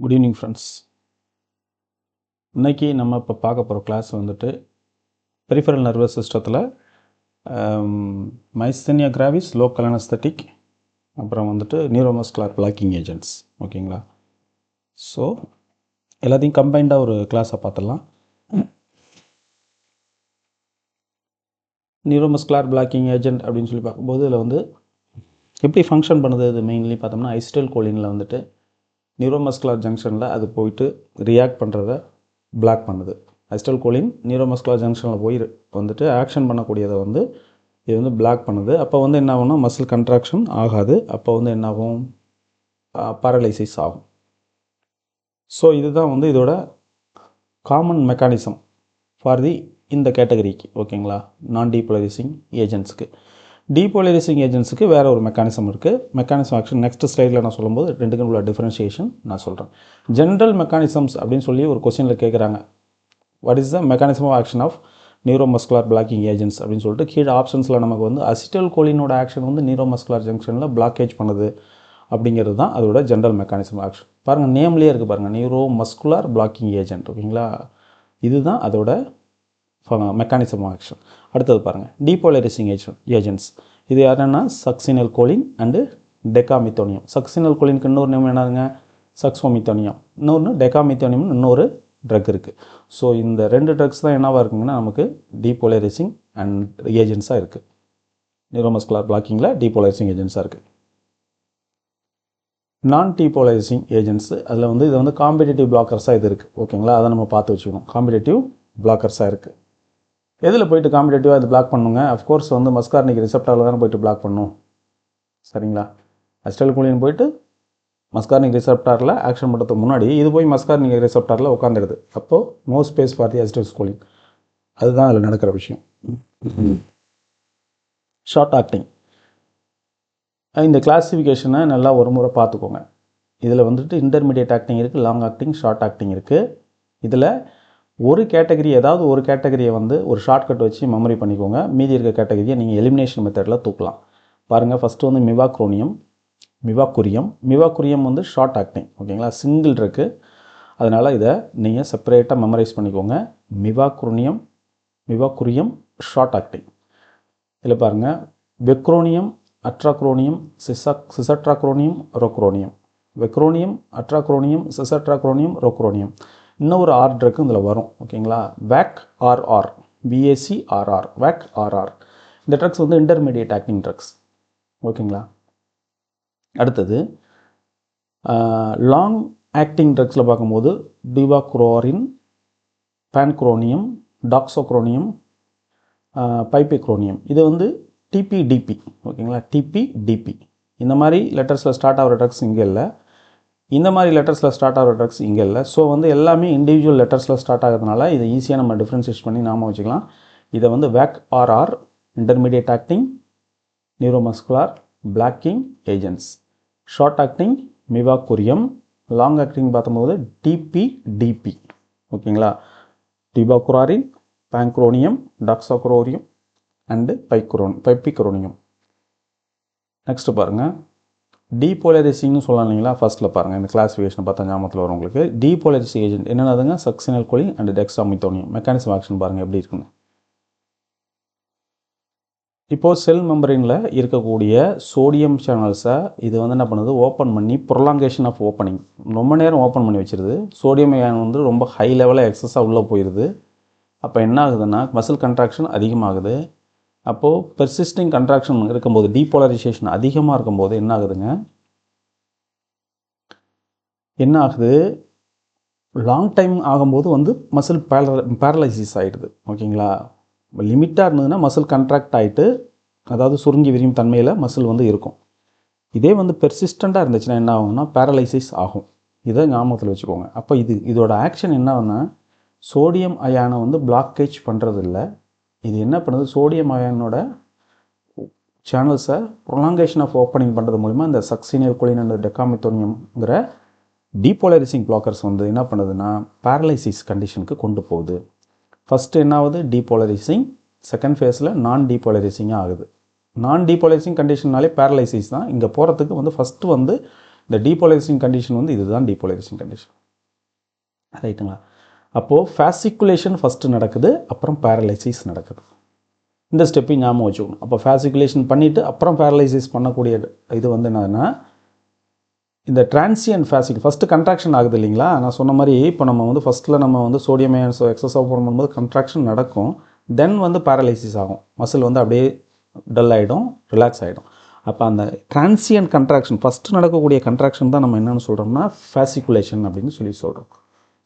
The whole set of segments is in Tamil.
Good evening friends. இன்றைக்கி நம்ம இப்போ பார்க்க போகிற கிளாஸ் வந்துட்டு பெரிஃபரல் நர்வஸ் சிஸ்டத்தில் மைஸ்தீனியா கிராவிஸ், லோக்கல் அனஸ்தட்டிக், அப்புறம் வந்துட்டு நியூரோமஸ்குலர் பிளாக்கிங் ஏஜென்ட்ஸ். ஓகேங்களா? ஸோ எல்லாத்தையும் கம்பைண்டாக ஒரு கிளாஸை பார்த்துடலாம். நியூரோமஸ்குலர் பிளாக்கிங் ஏஜென்ட் அப்படின்னு சொல்லி பார்க்கும்போது இதில் வந்து எப்படி ஃபங்க்ஷன் பண்ணுது, இது மெயின்லி பார்த்தோம்னா ஐஸ்டல் கோலினில் வந்துட்டு நியூரோமஸ்குலர் ஜங்ஷனில் அது போயிட்டு ரியாக்ட் பண்ணுறத பிளாக் பண்ணுது. ஐஸ்டல் கோலின் நியூரோமஸ்குலர் ஜங்ஷனில் போய் வந்துட்டு ஆக்ஷன் பண்ணக்கூடியதை வந்து இது வந்து பிளாக் பண்ணுது. அப்போ வந்து என்ன ஆகும்னா மசில் கன்ட்ராக்ஷன் ஆகாது. அப்போ வந்து என்ன ஆகும், பேரலைசிஸ் ஆகும். ஸோ இதுதான் வந்து இதோட காமன் மெக்கானிசம் ஃபார் இந்த கேட்டகரிக்கு. ஓகேங்களா? நான் டீபோலரைசிங் ஏஜென்ட்ஸுக்கு. டீபோலரைசிங் ஏஜென்ட்ஸுக்கு வேறு ஒரு மெக்கானிசம் இருக்குது. மெக்கானிசம் ஆக்ஷன் நெக்ஸ்ட் ஸ்லைடில் நான் சொல்லும்போது ரெண்டுக்கும் உள்ள டிஃபரன்ஷியேஷன் நான் சொல்கிறேன். ஜென்ரல் மெக்கானிசம்ஸ் அப்படின்னு சொல்லி ஒரு கொஸ்டினில் கேட்குறாங்க. What is the mechanism of action of neuromuscular blocking agents அப்படின்னு சொல்லிட்டு கீழே ஆப்ஷன்ஸில் நமக்கு வந்து அசிட்டல் கோலினோட ஆக்ஷன் வந்து நியூரோமஸ்குலர் ஜங்ஷனில் பிளாக்கேஜ் பண்ணுது அப்படிங்கிறது தான் அதோட ஜென்ரல் மெக்கானிசம் ஆக்ஷன். பாருங்கள், நேம்லேயே இருக்குது பாருங்கள், நியூரோமஸ்குலர் பிளாக்கிங் ஏஜென்ட். ஓகேங்களா? இதுதான் அதோட மெக்கானிசம் ஆக்ஷன். அடுத்தது பாருங்கள், டீபோலரைசிங் ஏஜென்ட்ஸ். இது யாருன்னா சக்சினல் கோலின் அண்டு டெகாமித்தோனியம். சக்சினல் கோலினுக்கு இன்னொரு நேம் என்னதுங்க, சக்ஸோமித்தோனியம். இன்னொன்று டெகாமித்தோனியம், இன்னொரு ட்ரக் இருக்குது. ஸோ இந்த ரெண்டு ட்ரக்ஸ் தான் என்னவாக இருக்குங்கன்னா நமக்கு டீபோலரைசிங் அண்ட் ஏஜென்ட்ஸாக இருக்குது. நியூரோமஸ்குலர் பிளாக்கிங்கில் டீபோலரைசிங் ஏஜென்ட்ஸாக இருக்குது. நான் டீபோலரைசிங் ஏஜென்ட்ஸ், அதில் வந்து இது வந்து காம்படிட்டிவ் பிளாக்கர்ஸாக இது இருக்குது. ஓகேங்களா? அதை நம்ம பார்த்து வச்சுக்கணும். காம்படிட்டிவ் பிளாக்கர்ஸாக இருக்குது. எதில் போய்ட்டு காம்படிட்டிவாக இது பிளாக் பண்ணுங்க? அஃப்கோர்ஸ் வந்து மஸ்கார்னிக் ரிசெப்டாரில் தானே போய்ட்டு பிளாக் பண்ணும். சரிங்களா? அசிட்டல் கோலின் போய்ட்டு மஸ்கார்னிக் ரிசெப்டாரில் ஆக்ஷன் பண்ணுறதுக்கு முன்னாடி இது போய் மஸ்கார்னிக் ரிசெப்டாரில் உட்காந்துடுது. அப்போது no space for the acetyl choline. அதுதான் அதில் நடக்கிற விஷயம். ஷார்ட் ஆக்டிங், இந்த கிளாஸிஃபிகேஷனை நல்லா ஒரு முறை பார்த்துக்கோங்க. இதில் வந்துட்டு இன்டர்மீடியட் ஆக்டிங் இருக்குது, லாங் ஆக்டிங், ஷார்ட் ஆக்டிங் இருக்குது. இதில் ஒரு கேட்டகரி, ஏதாவது ஒரு கேட்டகரியை வந்து ஒரு ஷார்ட்கட் வச்சு மெமரி பண்ணிக்கோங்க. மீதி இருக்க கேட்டகரியை நீங்கள் எலிமினேஷன் மெத்தடில் தூக்கலாம். பாருங்கள், ஃபஸ்ட்டு வந்து மிவாக்குரியம் வந்து ஷார்ட் ஆக்டிங். ஓகேங்களா? சிங்கிள் இருக்குது, அதனால் இதை நீங்கள் செப்பரேட்டாக மெமரைஸ் பண்ணிக்கோங்க. மிவாக்குரியம் ஷார்ட் ஆக்டிங். இதில் பாருங்கள், வெக்ரோனியம், அட்ராக்ரோனியம், சிசட்ராக்ரோனியம், ரொக்ரோனியம். வெக்ரோனியம், அட்ராக்ரோனியம், சிசட்ராக்ரோனியம், ரொக்ரோனியம். இன்னொரு ஆர் ட்ரக்கு இதில் வரும். ஓகேங்களா? VAC-RR, VAC-RR. இந்த ட்ரக்ஸ் வந்து இன்டர்மீடியட் ஆக்டிங் ட்ரக்ஸ். ஓகேங்களா? அடுத்தது லாங் ஆக்டிங் ட்ரக்ஸில் பார்க்கும்போது டிவாக்ரோரின், பான்க்ரோனியம், டாக்ஸோக்ரோனியம், பைபிக்ரோனியம். இது வந்து TPDP. ஓகேங்களா? TPDP. இந்த மாதிரி லெட்டர்ஸில் ஸ்டார்ட் ஆகிற ட்ரக்ஸ் இங்கே இல்லை, இந்த மாதிரி லெட்டர்ஸில் ஸ்டார்ட் ஆகிற ட்ரக்ஸ் இங்கே இல்லை. ஸோ வந்து எல்லாமே இண்டிவிஜுவல் லெட்டர்ஸில் ஸ்டார்ட் ஆகிறதுனால இதை ஈஸியாக நம்ம டிஃப்ரென்ஷியேட் பண்ணி நாம வச்சுக்கலாம். இதை வந்து VAC-RR intermediate acting neuromuscular blocking agents. Short acting mivacurium, long acting பார்க்கும்போது TPDP. ஓகேங்களா? டிவாக்ரோரின், பான்க்ரோனியம், டாக்ஸோக்ரோரியம் அண்டு பைபிக்ரோனியம். நெக்ஸ்ட்டு பாருங்கள், டீபோலரைசிங்னு சொல்லலாம் இல்லைங்களா? ஃபஸ்ட்டில் பாருங்கள், இந்த கிளாஸிஃபிகேஷன் பார்த்தா ஞாபகத்தில் வரும் உங்களுக்கு. டீபோலரைசிங் ஏஜென்ட் என்னென்னதுங்க, succinyl choline and decamethonium. Mechanism action பாருங்கள் எப்படி இருக்குன்னு. இப்போது செல் மெம்பரினில் இருக்கக்கூடிய சோடியம் சேனல்ஸை இது வந்து என்ன பண்ணுது, ஓப்பன் பண்ணி ப்ரொலாங்கேஷன் ஆஃப் ஓப்பனிங், ரொம்ப நேரம் ஓப்பன் பண்ணி வச்சிருது. சோடியம் அயன் வந்து ரொம்ப ஹை லெவலில் எக்ஸஸாக உள்ளே போயிடுது. அப்போ என்ன ஆகுதுன்னா மசில் கன்ட்ராக்ஷன் அதிகமாகுது. அப்போது பெர்சிஸ்டிங் கன்ட்ராக்ஷன் இருக்கும்போது, டீபோலரைசேஷன் அதிகமாக இருக்கும்போது என்ன ஆகுதுங்க, என்ன ஆகுது, லாங் டைம் ஆகும்போது வந்து மசில் பேரலைசிஸ் ஆகிடுது. ஓகேங்களா? லிமிட்டாக இருந்ததுன்னா மசில் கன்ட்ராக்ட் ஆகிட்டு, அதாவது சுருங்கி விரியும் தன்மையில் மசில் வந்து இருக்கும். இதே வந்து பெர்சிஸ்டண்ட்டாக இருந்துச்சுன்னா என்ன ஆகும்னா பேரலைசிஸ் ஆகும். இதை ஞாபகத்தில் வச்சுக்கோங்க. அப்போ இதோட ஆக்ஷன் என்னன்னா, சோடியம் அயானை வந்து பிளாக்கேஜ் பண்ணுறது இல்லை. இது என்ன பண்ணுது, சோடியம் அயனோட சேனல்ஸை ப்ரொலாங்கேஷன் ஆஃப் ஓப்பனிங் பண்ணுறது மூலிமா இந்த சக்சினியல் கோலின் அண்ட் டெகாமித்தோனியம்ங்கிற டீபோலரைசிங் பிளாக்கர்ஸ் வந்து என்ன பண்ணுதுன்னா பேரலைசிஸ் கண்டிஷனுக்கு கொண்டு போகுது. ஃபஸ்ட்டு என்ன ஆகுது, டீபோலரைசிங். செகண்ட் ஃபேஸில் நான் டீபோலரைசிங்காக ஆகுது. நான் டீபோலரைசிங் கண்டிஷன்னாலே பேரலைசிஸ் தான். இங்கே போகிறதுக்கு வந்து ஃபஸ்ட்டு வந்து இந்த டீபோலரைசிங் கண்டிஷன் வந்து இதுதான் டீபோலரைசிங் கண்டிஷன், ரைட்டுங்களா? அப்போது ஃபாசிகுலேஷன் ஃபஸ்ட்டு நடக்குது, அப்புறம் பேரலைசிஸ் நடக்குது. இந்த ஸ்டெப்பையும் ஞாபகம் வச்சுக்கணும். அப்போ ஃபாசிகுலேஷன் பண்ணிவிட்டு அப்புறம் பேரலைசிஸ் பண்ணக்கூடிய இது வந்து என்னதுன்னா இந்த டிரான்சியன்ட் ஃபாசிக் ஃபஸ்ட்டு கன்ட்ராக்ஷன் ஆகுது இல்லைங்களா? நான் சொன்ன மாதிரி இப்போ நம்ம வந்து ஃபஸ்ட்டில் நம்ம வந்து சோடியம் அயன்ஸோ எக்ஸஸாக பண்ணும்போது கன்ட்ராக்ஷன் நடக்கும், தென் வந்து பேரலைசிஸ் ஆகும், மசில் வந்து அப்படியே டல் ஆகிடும், ரிலாக்ஸ் ஆகிடும். அப்போ அந்த டிரான்சியன்ட் கன்ட்ராக்ஷன் ஃபஸ்ட்டு நடக்கக்கூடிய கன்ட்ராக்ஷன் தான் நம்ம என்னென்னு சொல்கிறோம்னா ஃபாசிகுலேஷன் அப்படின்னு சொல்கிறோம்.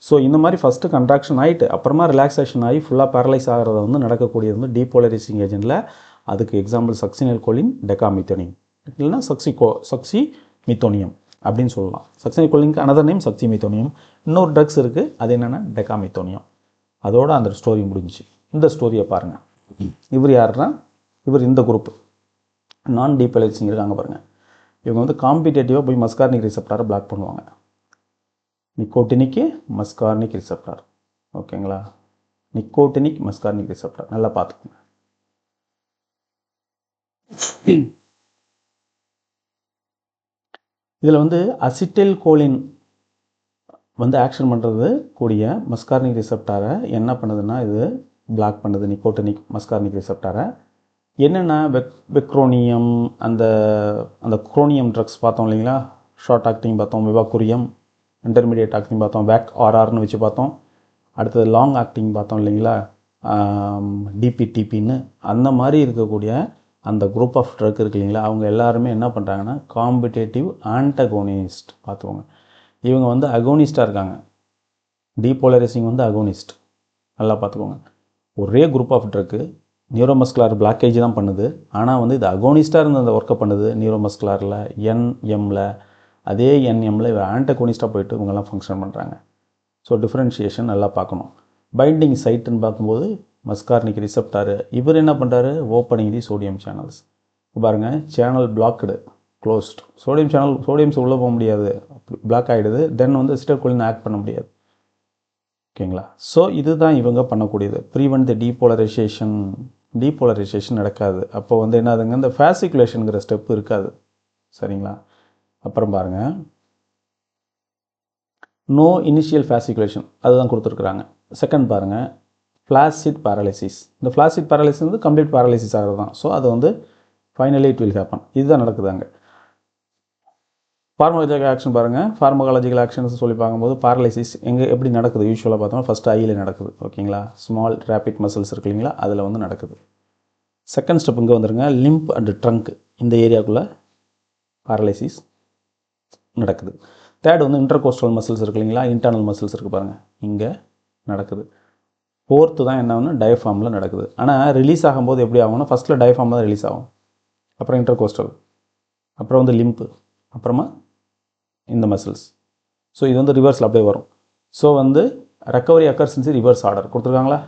ஸோ இந்த மாதிரி ஃபஸ்ட்டு கன்ட்ராக்ஷன் ஆகிட்டு அப்புறமா ரிலாக்ஸேஷன் ஆகி ஃபுல்லாக பேரலைஸ் ஆகிறத வந்து நடக்கக்கூடியது வந்து டீபோலரைசிங் ஏஜென்ட்டில். அதுக்கு எக்ஸாம்பிள் சக்சினில் கோலின், டெகாமித்தோனியம், இல்லைன்னா சக்சி மித்தோனியம் அப்படின்னு சொல்லலாம். சக்சினில் கோலினுக்கு அனதர் நேம் சக்சி மித்தோனியம். இன்னொரு ட்ரக்ஸ் இருக்குது, அது என்னென்னா டெகாமித்தோனியம். அதோட அந்த ஸ்டோரி முடிஞ்சிச்சு. இந்த ஸ்டோரியை பாருங்கள். இவர் யாருன்னா, இவர் இந்த குரூப் நான் டீபோலரைசிங் இருக்காங்க பாருங்கள். இவங்க வந்து காம்படிட்டிவாக போய் மஸ்கார்னிக் ரிசெப்டாரை பிளாக் பண்ணுவாங்க. நிக்கோட்டினிக்கு மஸ்கார்னிக் ரிசெப்டார், ஓகேங்களா? நிக்கோட்டினிக் மஸ்கார்னிக் ரிசெப்டார் நல்லா பார்த்துக்கோங்க. இதில் வந்து அசிட்டில் கோலின் வந்து ஆக்ஷன் பண்ணுறது கூடிய மஸ்கார்னிக் ரிசெப்டாரை என்ன பண்ணுதுன்னா இது பிளாக் பண்ணுது, நிக்கோட்டினிக் மஸ்கார்னிக் ரிசெப்டாரை. என்னென்னா வெக்ரோனியம், அந்த குரோனியம் ட்ரக்ஸ் பார்த்தோம் இல்லைங்களா? ஷார்ட் ஆக்டிங் பார்த்தோம், விவாகுரியம். இன்டர்மீடியட் ஆக்டிங் பார்த்தோம், வேக் ஆர்ஆர்னு வச்சு பார்த்தோம். அடுத்தது லாங் ஆக்டிங் பார்த்தோம் இல்லைங்களா? டிபிடிபின்னு. அந்த மாதிரி இருக்கக்கூடிய அந்த குரூப் ஆஃப் ட்ரக் இருக்கு இல்லைங்களா? அவங்க எல்லாருமே என்ன பண்ணுறாங்கன்னா காம்படேட்டிவ் ஆன்டகோனிஸ்ட். பார்த்துக்கோங்க, இவங்க வந்து அகோனிஸ்டாக இருக்காங்க. டீபோலரைசிங் வந்து அகோனிஸ்ட், நல்லா பார்த்துக்கோங்க. ஒரே group of drug neuromuscular blockage தான் பண்ணுது, ஆனால் வந்து இது அகோனிஸ்டாக இருந்து அந்த ஒர்க்கை பண்ணுது. நியூரோமஸ்குலாரில் என்எம்மில், அதே என்எம்மில் இவர் ஆன்டகோனிஸ்டாக போயிட்டு இவங்கெல்லாம் ஃபங்க்ஷன் பண்ணுறாங்க. ஸோ டிஃப்ரென்ஷியேஷன் நல்லா பார்க்கணும். பைண்டிங் சைட்டுன்னு பார்க்கும்போது மஸ்கார்னிக் ரிசெப்டார், இவர் என்ன பண்ணுறாரு? ஓப்பனிங் தி சோடியம் சேனல்ஸ். பாருங்கள், சேனல் பிளாக்டு, க்ளோஸ்ட். சோடியம்ஸ் உள்ளே போக முடியாது, பிளாக் ஆகிடுது. தென் வந்து அசிட்டில் கோலின் ஆக்ட் பண்ண முடியாது, ஓகேங்களா? ஸோ இதுதான் இவங்க பண்ணக்கூடியது. ப்ரீவென்ட் தி டீபோலரைசேஷன் நடக்காது. அப்போ வந்து என்னதுங்க, இந்த ஃபாசிகுலேஷனுங்கிற ஸ்டெப் இருக்காது, சரிங்களா? அப்புறம் பாருங்கள், நோ இனிஷியல் ஃபாசிகுலேஷன், அதுதான் கொடுத்துருக்குறாங்க. செகண்ட் பாருங்கள், ஃப்ளாசிட் பேரலைசிஸ். இந்த ஃப்ளாசிட் பேரலைசிஸ் வந்து கம்ப்ளீட் பேரலைசிஸ் ஆகிறது தான். ஸோ அது வந்து ஃபைனலி இட் வில் ஹேப்பன். இதுதான் நடக்குது அங்கே. ஃபார்மகாலஜிக்கல் ஆக்ஷன் பாருங்கள். ஃபார்மகாலஜிக்கல் ஆக்ஷன்ஸ் சொல்லி பார்க்கும்போது பேரலைசிஸ் எங்கே எப்படி நடக்குது? யூஸ்வலாக பார்த்தோம்னா ஃபஸ்ட்டு ஐயில் நடக்குது, ஓகேங்களா? ஸ்மால் ரேபிட் மசில்ஸ் இருக்கு இல்லைங்களா? அதில் வந்து நடக்குது. செகண்ட் ஸ்டெப் இங்கே வந்துருங்க, லிம்ப் அண்ட் ட்ரங்க், இந்த ஏரியாவுக்குள்ளே பேரலைசிஸ் நடக்குது. தேர்ட் வந்து இன்டர்கோஸ்டல் மசில்ஸ் இருக்கு இல்லைங்களா? இன்டர்னல் மசில்ஸ் இருக்குது பாருங்கள், இங்கே நடக்குது. ஃபோர்த்து தான் என்னன்னா டயஃபார்மில் நடக்குது. ஆனால் ரிலீஸ் ஆகும்போது எப்படி ஆகும்னா ஃபஸ்ட்டில் டயஃபார்மில் தான் ரிலீஸ் ஆகும், அப்புறம் இன்டர்கோஸ்டல், அப்புறம் வந்து லிம்ப்பு, அப்புறமா இந்த மசில்ஸ். ஸோ இது வந்து ரிவர்ஸில் அப்படியே வரும். ஸோ வந்து recovery occurs in reverse order கொடுத்துருக்காங்களா?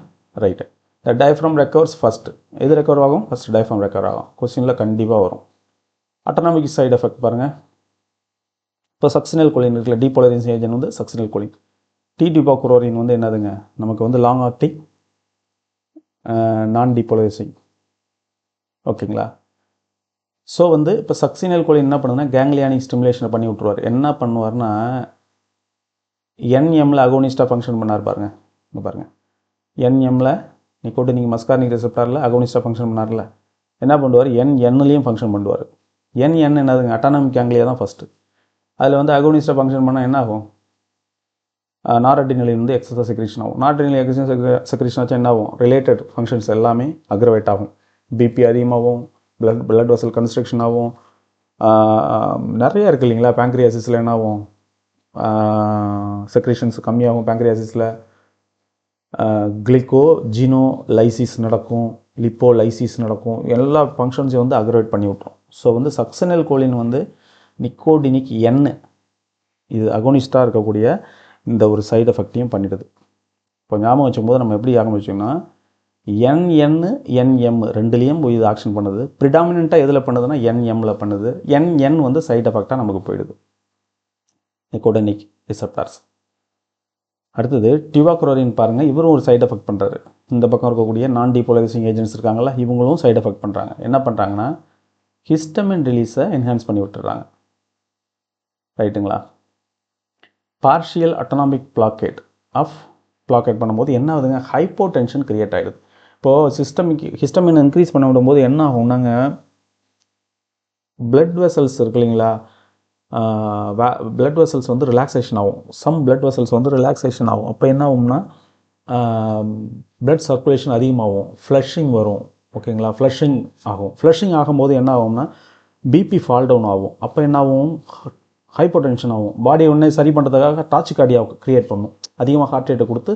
Right. The diaphragm recovers first. எது ரெக்கவர் ஆகும்? ஃபஸ்ட்டு டயஃப்ரம் ரெக்கவர் ஆகும். கொஸ்டினில் கண்டிப்பாக வரும். ஆட்டோனாமிக் சைடு எஃபெக்ட் பாருங்கள். இப்போ சக்சினல் கோலின் இருக்குல்ல, டீபோலரைசிங் ஏஜென்ட் வந்து சக்சினல் கோலின். டிடிபாக்குரோரின் வந்து என்னதுங்க, நமக்கு வந்து லாங் ஆக்டிங் நான் டீபோலரைசிங், ஓகேங்களா? ஸோ வந்து இப்போ சக்சினல் கோலின் என்ன பண்ணுதுன்னா கேங்லியானிக் ஸ்டிமுலேஷனை பண்ணி விட்ருவார். என்ன பண்ணுவார்னா என்எம்மில் அகோனிஸ்டாக ஃபங்க்ஷன் பண்ணார் பாருங்கள். இங்கே பாருங்கள், என்எம்மில் நிக்கோட்டினிக் மஸ்கார்னிக் ரிசெப்டாரில் அகோனிஸ்டாக ஃபங்க்ஷன் பண்ணார்ல, என்ன பண்ணுவார்? என்என்லேயும் ஃபங்க்ஷன் பண்ணுவார். என் என்னதுங்க, அட்டானமிக் கேங்லியா தான் ஃபஸ்ட்டு. அதில் வந்து அகோனிஸ்டாக ஃபங்க்ஷன் பண்ணால் என்ன ஆகும்? நாரடினலின் வந்து எக்ஸஸாக செக்ரேஷன் ஆகும். நாரடினல் எக்ஸஸ் செக்ரேஷன் ஆச்சு என்ன ஆகும்? ரிலேட்டட் ஃபங்க்ஷன்ஸ் எல்லாமே அக்ரவேட் ஆகும். பிபி அதிகமாகும், பிளட் வெசல் கன்ஸ்ட்ரக்ஷன் ஆகும், நிறைய இருக்குது இல்லைங்களா? பேங்க்ரியாசிஸில் என்ன ஆகும்? செக்ரேஷன்ஸ் கம்மியாகும். பேங்க்ரியாசிஸில் கிளிகோஜினோலைசிஸ் நடக்கும், லிப்போலைசிஸ் நடக்கும். எல்லா ஃபங்க்ஷன்ஸையும் வந்து அக்ரவேட் பண்ணி விட்ரும். ஸோ வந்து சக்சினல் கோலின் வந்து நிக்கோடினிக் இது அகோனிஸ்டாக இருக்கக்கூடிய இந்த ஒரு சைடு எஃபெக்டையும் பண்ணிடுது. இப்போ ஞாபகம் வச்சுக்கும்போது நம்ம எப்படி ஞாபகம் வச்சோம்னா என்எம் ரெண்டுலேயும் இது ஆக்ஷன் பண்ணுது. ப்ரிடாமினண்ட்டாக எதில் பண்ணுதுன்னா என்எம்மில் பண்ணுது. என் வந்து சைடு எஃபெக்டாக நமக்கு போயிடுது, நிக்கோட்டினிக் ரிசெப்டார்ஸ். அடுத்தது டிவாக்ரோரின் பாருங்கள், இவரும் ஒரு சைடு எஃபெக்ட் பண்ணுறாரு. இந்த பக்கம் இருக்கக்கூடிய நான் டீபோலரைசிங் ஏஜென்ட்ஸ் இருக்காங்களா, இவங்களும் சைடு எஃபெக்ட் பண்ணுறாங்க. என்ன பண்ணுறாங்கன்னா ஹிஸ்டமின் ரிலீஸை என்ஹான்ஸ் பண்ணி விட்டுறாங்க. ரைட்டுங்களா. பார்ஷியல் அட்டானமிக் பிளாக்கேட் பண்ணும்போது என்ன ஆகுதுங்க, ஹைப்போ டென்ஷன் கிரியேட் ஆகிடுது. இப்போது ஹிஸ்டமின் இன்க்ரீஸ் பண்ண விடும்போது என்ன ஆகும்னாங்க, பிளட் வெசல்ஸ் இருக்கு இல்லைங்களா, பிளட் வெசல்ஸ் வந்து ரிலாக்ஸேஷன் ஆகும். சம் பிளட் வெசல்ஸ் வந்து ரிலாக்ஸேஷன் ஆகும். அப்போ என்ன ஆகும்னா பிளட் சர்க்குலேஷன் அதிகமாகும், ஃப்ளஷிங் வரும். ஓகேங்களா, ஃப்ளஷிங் ஆகும். ஃப்ளஷிங் ஆகும்போது என்ன ஆகும்னா பிபி ஃபால் டவுன் ஆகும். அப்போ என்ன ஆகும், ஹைப்போ டென்ஷன் ஆகும். பாடி ஒன்றே சரி பண்ணுறதுக்காக டாச்சிகார்டியா க்ரியேட் பண்ணும். அதிகமாக ஹார்ட் ரேட்டை கொடுத்து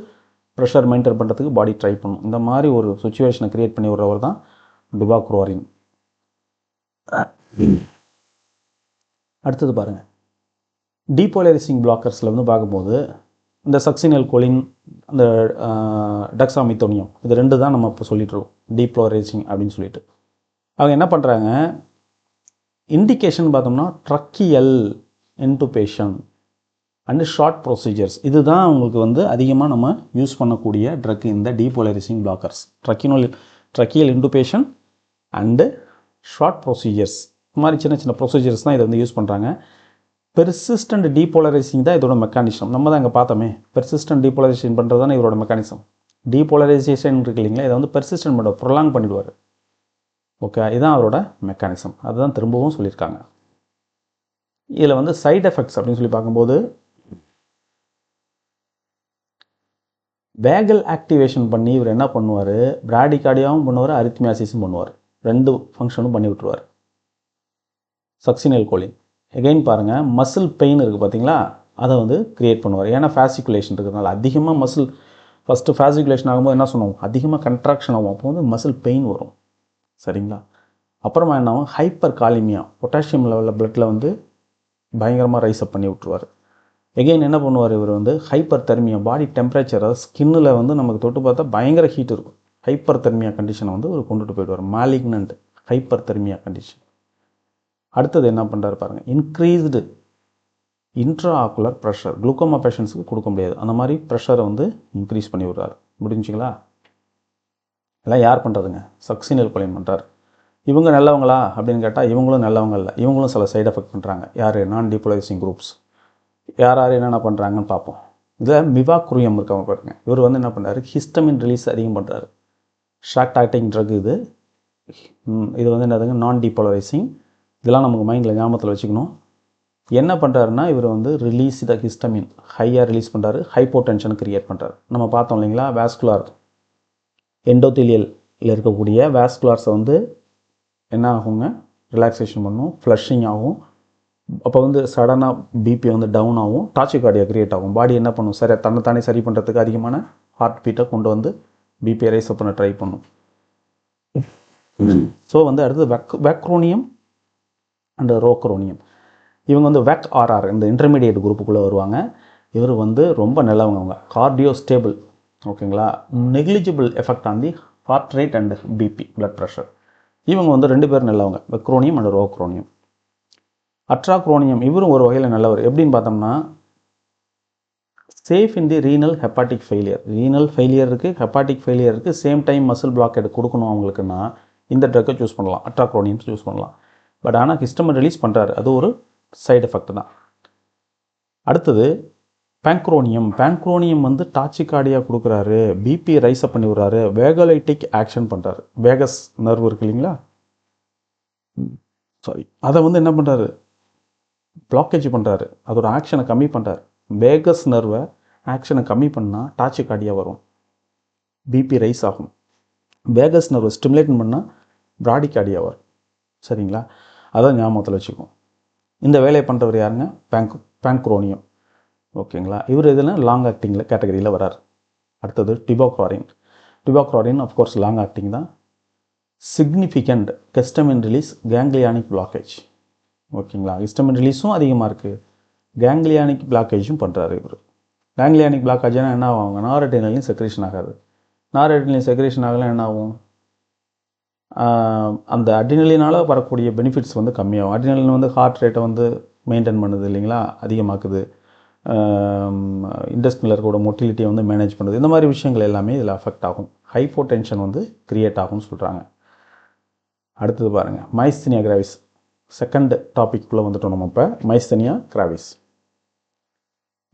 ப்ரெஷர் மெயின்டைன் பண்ணுறதுக்கு பாடி ட்ரை பண்ணும். இந்த மாதிரி ஒரு சுச்சுவேஷனை க்ரியேட் பண்ணி விடுறவர் தான் டிபாக்ரோரின். அடுத்தது பாருங்கள், டீபோலரைசிங் பிளாக்கர்ஸில் வந்து பார்க்கும்போது இந்த சக்சினல் கோலின், அந்த டெக்ஸாமித்தோனியம், இது 2 தான் நம்ம இப்போ சொல்லிட்டுருக்கோம் டீபோலரைசிங் அப்படின்னு சொல்லிட்டு. அவங்க என்ன பண்ணுறாங்க, இண்டிகேஷன் பார்த்தோம்னா tracheal intubation and short procedures, இதுதான் அவங்களுக்கு வந்து அதிகமாக நம்ம யூஸ் பண்ணக்கூடிய ட்ரக் இந்த depolarizing blockers. Tracheal intubation and short procedures, இந்த மாதிரி சின்ன சின்ன ப்ரொசீஜர்ஸ் தான் இதை வந்து யூஸ் பண்ணுறாங்க. பெர்சிஸ்டன்ட் டீபோலரைசிங் தான் இதோட மெக்கானிசம். நம்ம தான் இங்கே பார்த்தோமே, பெர்சிஸ்டன்ட் டீபோலரைசேஷன் பண்ணுறது தான் இவரோட மெக்கானிசம். டீபோலரைசேஷன் இருக்கு இல்லைங்களா, இதை வந்து பெர்சிஸ்டன்ட் பண்ண ப்ரொலாங் பண்ணிடுவார். ஓகே, இதுதான் அவரோட மெக்கானிசம். அதுதான் திரும்பவும் சொல்லியிருக்காங்க. இதில் வந்து சைட் எஃபெக்ட்ஸ் அப்படின்னு சொல்லி பார்க்கும்போது வேகல் ஆக்டிவேஷன் பண்ணி இவர் என்ன பண்ணுவார், பிராடிகார்டியாவும் பண்ணுவார், அரித்மியாசிஸும் பண்ணுவார். 2 ஃபங்க்ஷனும் பண்ணி விட்டுருவார் சக்சினல் கோலின். எகைன் பாருங்கள், மசில் பெயின் இருக்குது பார்த்தீங்களா, அதை வந்து க்ரியேட் பண்ணுவார். ஏன்னா ஃபேசிகுலேஷன் இருக்கிறதுனால அதிகமாக மசில் ஃபஸ்ட்டு ஃபேசிகுலேஷன் ஆகும்போது என்ன சொன்னோம், அதிகமாக கன்ட்ராக்ஷன் ஆகும். அப்போ வந்து மசில் பெயின் வரும். சரிங்களா. அப்புறமா என்ன ஆகும், ஹைப்பர் காலிமியா, பொட்டாசியம் லெவலில் பிளட்டில் வந்து பயங்கரமாக ரைஸ் அப் பண்ணி விட்டுருவார். எகெயின் என்ன பண்ணுவார், இவர் வந்து ஹைப்பர் தெர்மியா, பாடி டெம்பரேச்சர், அதாவது ஸ்கின்னில் வந்து நமக்கு தொட்டு பார்த்தா பயங்கர ஹீட் இருக்கும். ஹைப்பர் தெர்மியா கண்டிஷனை வந்து இவர் கொண்டுட்டு போயிடுவார். Malignant hyperthermia condition. அடுத்தது என்ன பண்ணுறாரு பாருங்கள், increased intraocular pressure. Glaucoma பேஷண்ட்ஸுக்கு கொடுக்க முடியாது, அந்த மாதிரி ப்ரெஷரை வந்து இன்க்ரீஸ் பண்ணி விடுறாரு. முடிஞ்சுங்களா. எல்லாம் யார் பண்ணுறதுங்க, சக்சினல் கோலின் பண்ணுறாரு. இவங்க நல்லவங்களா அப்படின்னு கேட்டால் இவங்களும் நல்லவங்க இல்லை, இவங்களும் சில சைடு எஃபெக்ட் பண்ணுறாங்க. யார், நான் டீபோலரைசிங் குரூப்ஸ் யார் என்னென்ன பண்ணுறாங்கன்னு பார்ப்போம். இதில் மிவாக்ரூயம் இருக்கவங்க பாருங்க, இவர் வந்து என்ன பண்ணுறாரு, ஹிஸ்டமின் ரிலீஸ் அதிகம் பண்ணுறாரு. ஷார்ட் ஆக்டிங் ட்ரக் இது. இது வந்து என்னதுங்க, நான் டீபோலரைசிங். இதெல்லாம் நமக்கு மைண்டில் ஞாபகத்தில் வச்சுக்கணும். என்ன பண்ணுறாருன்னா, இவர் வந்து ரிலீஸ் த ஹிஸ்டமின் ஹையாக ரிலீஸ் பண்ணுறாரு, ஹைப்போ டென்ஷன் கிரியேட் பண்ணுறாரு. நம்ம பார்த்தோம் இல்லைங்களா, வாஸ்குலார் எண்டோத்தீலியலில் இருக்கக்கூடிய வாஸ்குலார்ஸை வந்து என்ன ஆகுங்க, ரிலாக்ஸேஷன் பண்ணும், ஃப்ளஷிங் ஆகும். அப்போ வந்து சடனாக பிபி வந்து டவுன் ஆகும், டாச்சிகார்டியா கிரியேட் ஆகும். பாடி என்ன பண்ணும், சரி தன்னைத்தானே சரி பண்ணுறதுக்கு அதிகமான ஹார்ட் பீட்டை கொண்டு வந்து பிபியை ரைஸ் பண்ண ட்ரை பண்ணும். ஸோ வந்து அடுத்தது வேக்ரோனியம் அண்ட் ரோக்ரோனியம். இவங்க வந்து வேக் ஆர்ஆர் இந்த இன்டர்மீடியேட் குரூப்புக்குள்ளே வருவாங்க. இவர் வந்து ரொம்ப நல்லவங்க, அவங்க கார்டியோ ஸ்டேபிள். ஓகேங்களா, negligible effect on the heart rate and BP blood pressure. இவங்க வந்து 2 பேர் நல்லவங்க, வெக்ரோனியம் அண்ட் ரோக்ரோனியம். அட்ராக்ரோனியம் இவரும் ஒரு வகையில் நல்லவர். எப்படின்னு பார்த்தோம்னா, சேஃப் இன் தி renal hepatic failure. Renal failure இருக்குது, ஹெப்பாட்டிக் ஃபெயிலியர் இருக்குது, சேம் டைம் மசில் பிளாக்கெட் கொடுக்கணும் அவங்களுக்குன்னா இந்த ட்ரக்கை சூஸ் பண்ணலாம், அட்ராக்ரோனியம் சூஸ் பண்ணலாம். பட் ஆனால் ஹிஸ்டமின் ரிலீஸ் பண்ணுறாரு, அது ஒரு சைடு எஃபெக்ட் தான். அடுத்தது பேங்க்ரோனியம் வந்து டாச்சிகார்டியா கொடுக்குறாரு, பிபி ரைஸ் அப் பண்ணி விடுறாரு, வேகலைட்டிக் ஆக்ஷன் பண்ணுறாரு. வேகஸ் நர்வ் இருக்கு இல்லைங்களா, சாரி, அதை வந்து என்ன பண்ணுறாரு, பிளாக்கேஜ் பண்ணுறாரு, அதோட ஆக்ஷனை கம்மி பண்ணுறாரு. வேகஸ் நர்வை ஆக்ஷனை கம்மி பண்ணால் டாச்சிகார்டியா வரும், பிபி ரைஸ் ஆகும். வேகஸ் நர்வை ஸ்டிமுலேட் பண்ணால் பிராடிகார்டியா வரும். சரிங்களா, அதான் ஞாபகத்தில் வச்சுக்கோம். இந்த வேலையை பண்ணுறவர் யாருங்க, பேங்க்ரோனியம். ஓகேங்களா, இவர் இதில் லாங் ஆக்டிங்கில் கேட்டகரியில் வரார். அடுத்தது டிபாக்ரோரின் அஃப்கோர்ஸ் லாங் ஆக்டிங் தான். Significant histamine release, ganglionic blockage. ஓகேங்களா, ஹிஸ்டமின் ரிலீஸும் அதிகமாக இருக்குது, கேங்க்லியானிக் பிளாக்கேஜும் பண்ணுறாரு இவர். கேங்க்லியானிக் பிளாக்கேஜ்னால் என்ன ஆகும், நாரடினலையும் செக்ரேஷன் ஆகாது. நாரடினலையும் செக்ரேஷன் ஆகலாம், என்ன ஆகும், அந்த அட்ரினலினால் வரக்கூடிய பெனிஃபிட்ஸ் வந்து கம்மியாகும். அட்ரினலின் வந்து ஹார்ட் ரேட்டை வந்து மெயின்டைன் பண்ணுது இல்லைங்களா, அதிகமாக்குது. இண்டஸ்ட்ரியில் இருக்கக்கூட மொட்டிலிட்டியை வந்து மேனேஜ் பண்ணுது. இந்த மாதிரி விஷயங்கள் எல்லாமே இதில் அஃபெக்ட் ஆகும். ஹைப்போ டென்ஷன் வந்து கிரியேட் ஆகும்னு சொல்கிறாங்க. அடுத்தது பாருங்கள், மைஸ்தீனியா கிராவிஸ் செகண்ட் டாபிக்குள்ளே வந்துட்டோம் நம்ம இப்போ மைஸ்தீனியா கிராவிஸ்.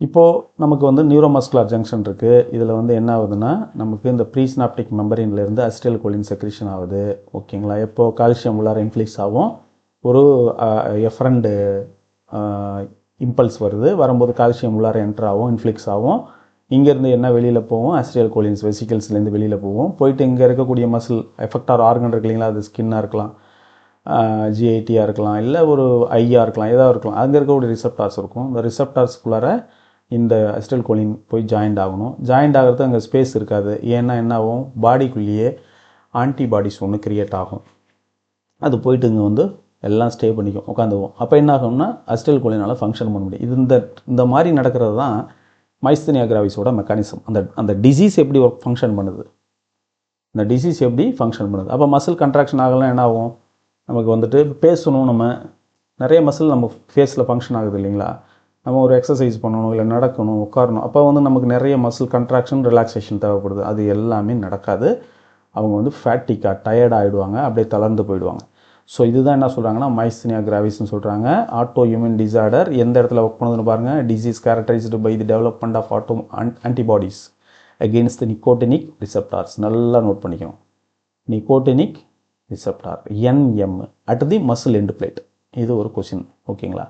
இப்போது நமக்கு வந்து நியூரோமஸ்குலர் ஜங்ஷன் இருக்குது. இதில் வந்து என்ன ஆகுதுன்னா நமக்கு இந்த ப்ரீஸ்னாப்டிக் மெம்பரின்லேருந்து அசிடைல் கோலின் செக்ரீஷன் ஆகுது. ஓகேங்களா? எப்போது கால்சியம் உள்ளார இன்ஃப்ளிக்ஸ் ஆகும், ஒரு எஃப்ரண்ட் இம்பல்ஸ் வருது, வரும்போது கால்சியம் உள்ளார என்ட்ரு ஆகும், இன்ஃப்ளிக்ஸ் ஆகும். இங்கேருந்து என்ன வெளியில் போகும், அசிடைல் கோலின்ஸ் வெசிக்கல்ஸ்லேருந்து வெளியில் போகும், போயிட்டு இங்கே இருக்கக்கூடிய மசில் எஃபெக்ட் ஆர் ஆர்கன் இருக்கு இல்லைங்களா, அது ஸ்கின்னாக இருக்கலாம், ஜிஐடியாக இருக்கலாம், இல்லை ஒரு ஐயாக இருக்கலாம், ஏதாவது இருக்கலாம். அங்கே இருக்கக்கூடிய ரிசெப்டார்ஸ் இருக்கும். இந்த ரிசெப்டார்ஸ்குள்ளார இந்த அசிடைல் கோலின் போய் ஜாயிண்ட் ஆகணும். ஜாயிண்ட் ஆகிறது அங்கே ஸ்பேஸ் இருக்காது. ஏன்னா என்ன ஆகும், பாடிக்குள்ளேயே ஆன்டிபாடிஸ் ஒன்று கிரியேட் ஆகும். அது போயிட்டு இங்கே வந்து எல்லாம் ஸ்டே பண்ணிக்கும், உட்காந்துவோம். அப்போ என்ன ஆகும்னா அசிடைல் கோலினால் ஃபங்க்ஷன் பண்ண முடியும். இது இந்த மாதிரி நடக்கிறது தான் மைஸ்தீனியா கிராவிஸோட மெக்கானிசம். அந்த டிசீஸ் எப்படி ஃபங்க்ஷன் பண்ணுது, இந்த டிசீஸ் எப்படி ஃபங்க்ஷன் பண்ணுது. அப்போ மசில் கன்ட்ராக்ஷன் ஆகலாம், என்ன ஆகும், நமக்கு வந்துட்டு பேசணும், நம்ம நிறைய மசில் நம்ம ஃபேஸில் ஃபங்க்ஷன் ஆகுது இல்லைங்களா, நம்ம ஒரு எக்ஸசைஸ் பண்ணணும், இல்லை நடக்கணும், உட்காரணும், அப்போ வந்து நமக்கு நிறைய மசில் கன்ட்ராக்ஷன் ரிலாக்ஸேஷன் தேவைப்படுது. அது எல்லாமே நடக்காது. அவங்க வந்து ஃபேட்டிக்காக டயர்ட் ஆகிடுவாங்க, அப்படியே தளர்ந்து போயிடுவாங்க. ஸோ இதுதான் என்ன சொல்கிறாங்கன்னா மைஸ்தீனியா கிராவிஸ்ன்னு சொல்கிறாங்க. ஆட்டோ இம்யூன் டிசார்டர் எந்த இடத்துல ஒர்க் பண்ணுதுன்னு பாருங்கள். Disease characterized by the development of antibodies against the nicotinic receptors. நல்லா நோட் பண்ணிக்கணும், nicotinic receptor N M at the muscle end plate. இது ஒரு கொஸ்டின். ஓகேங்களா?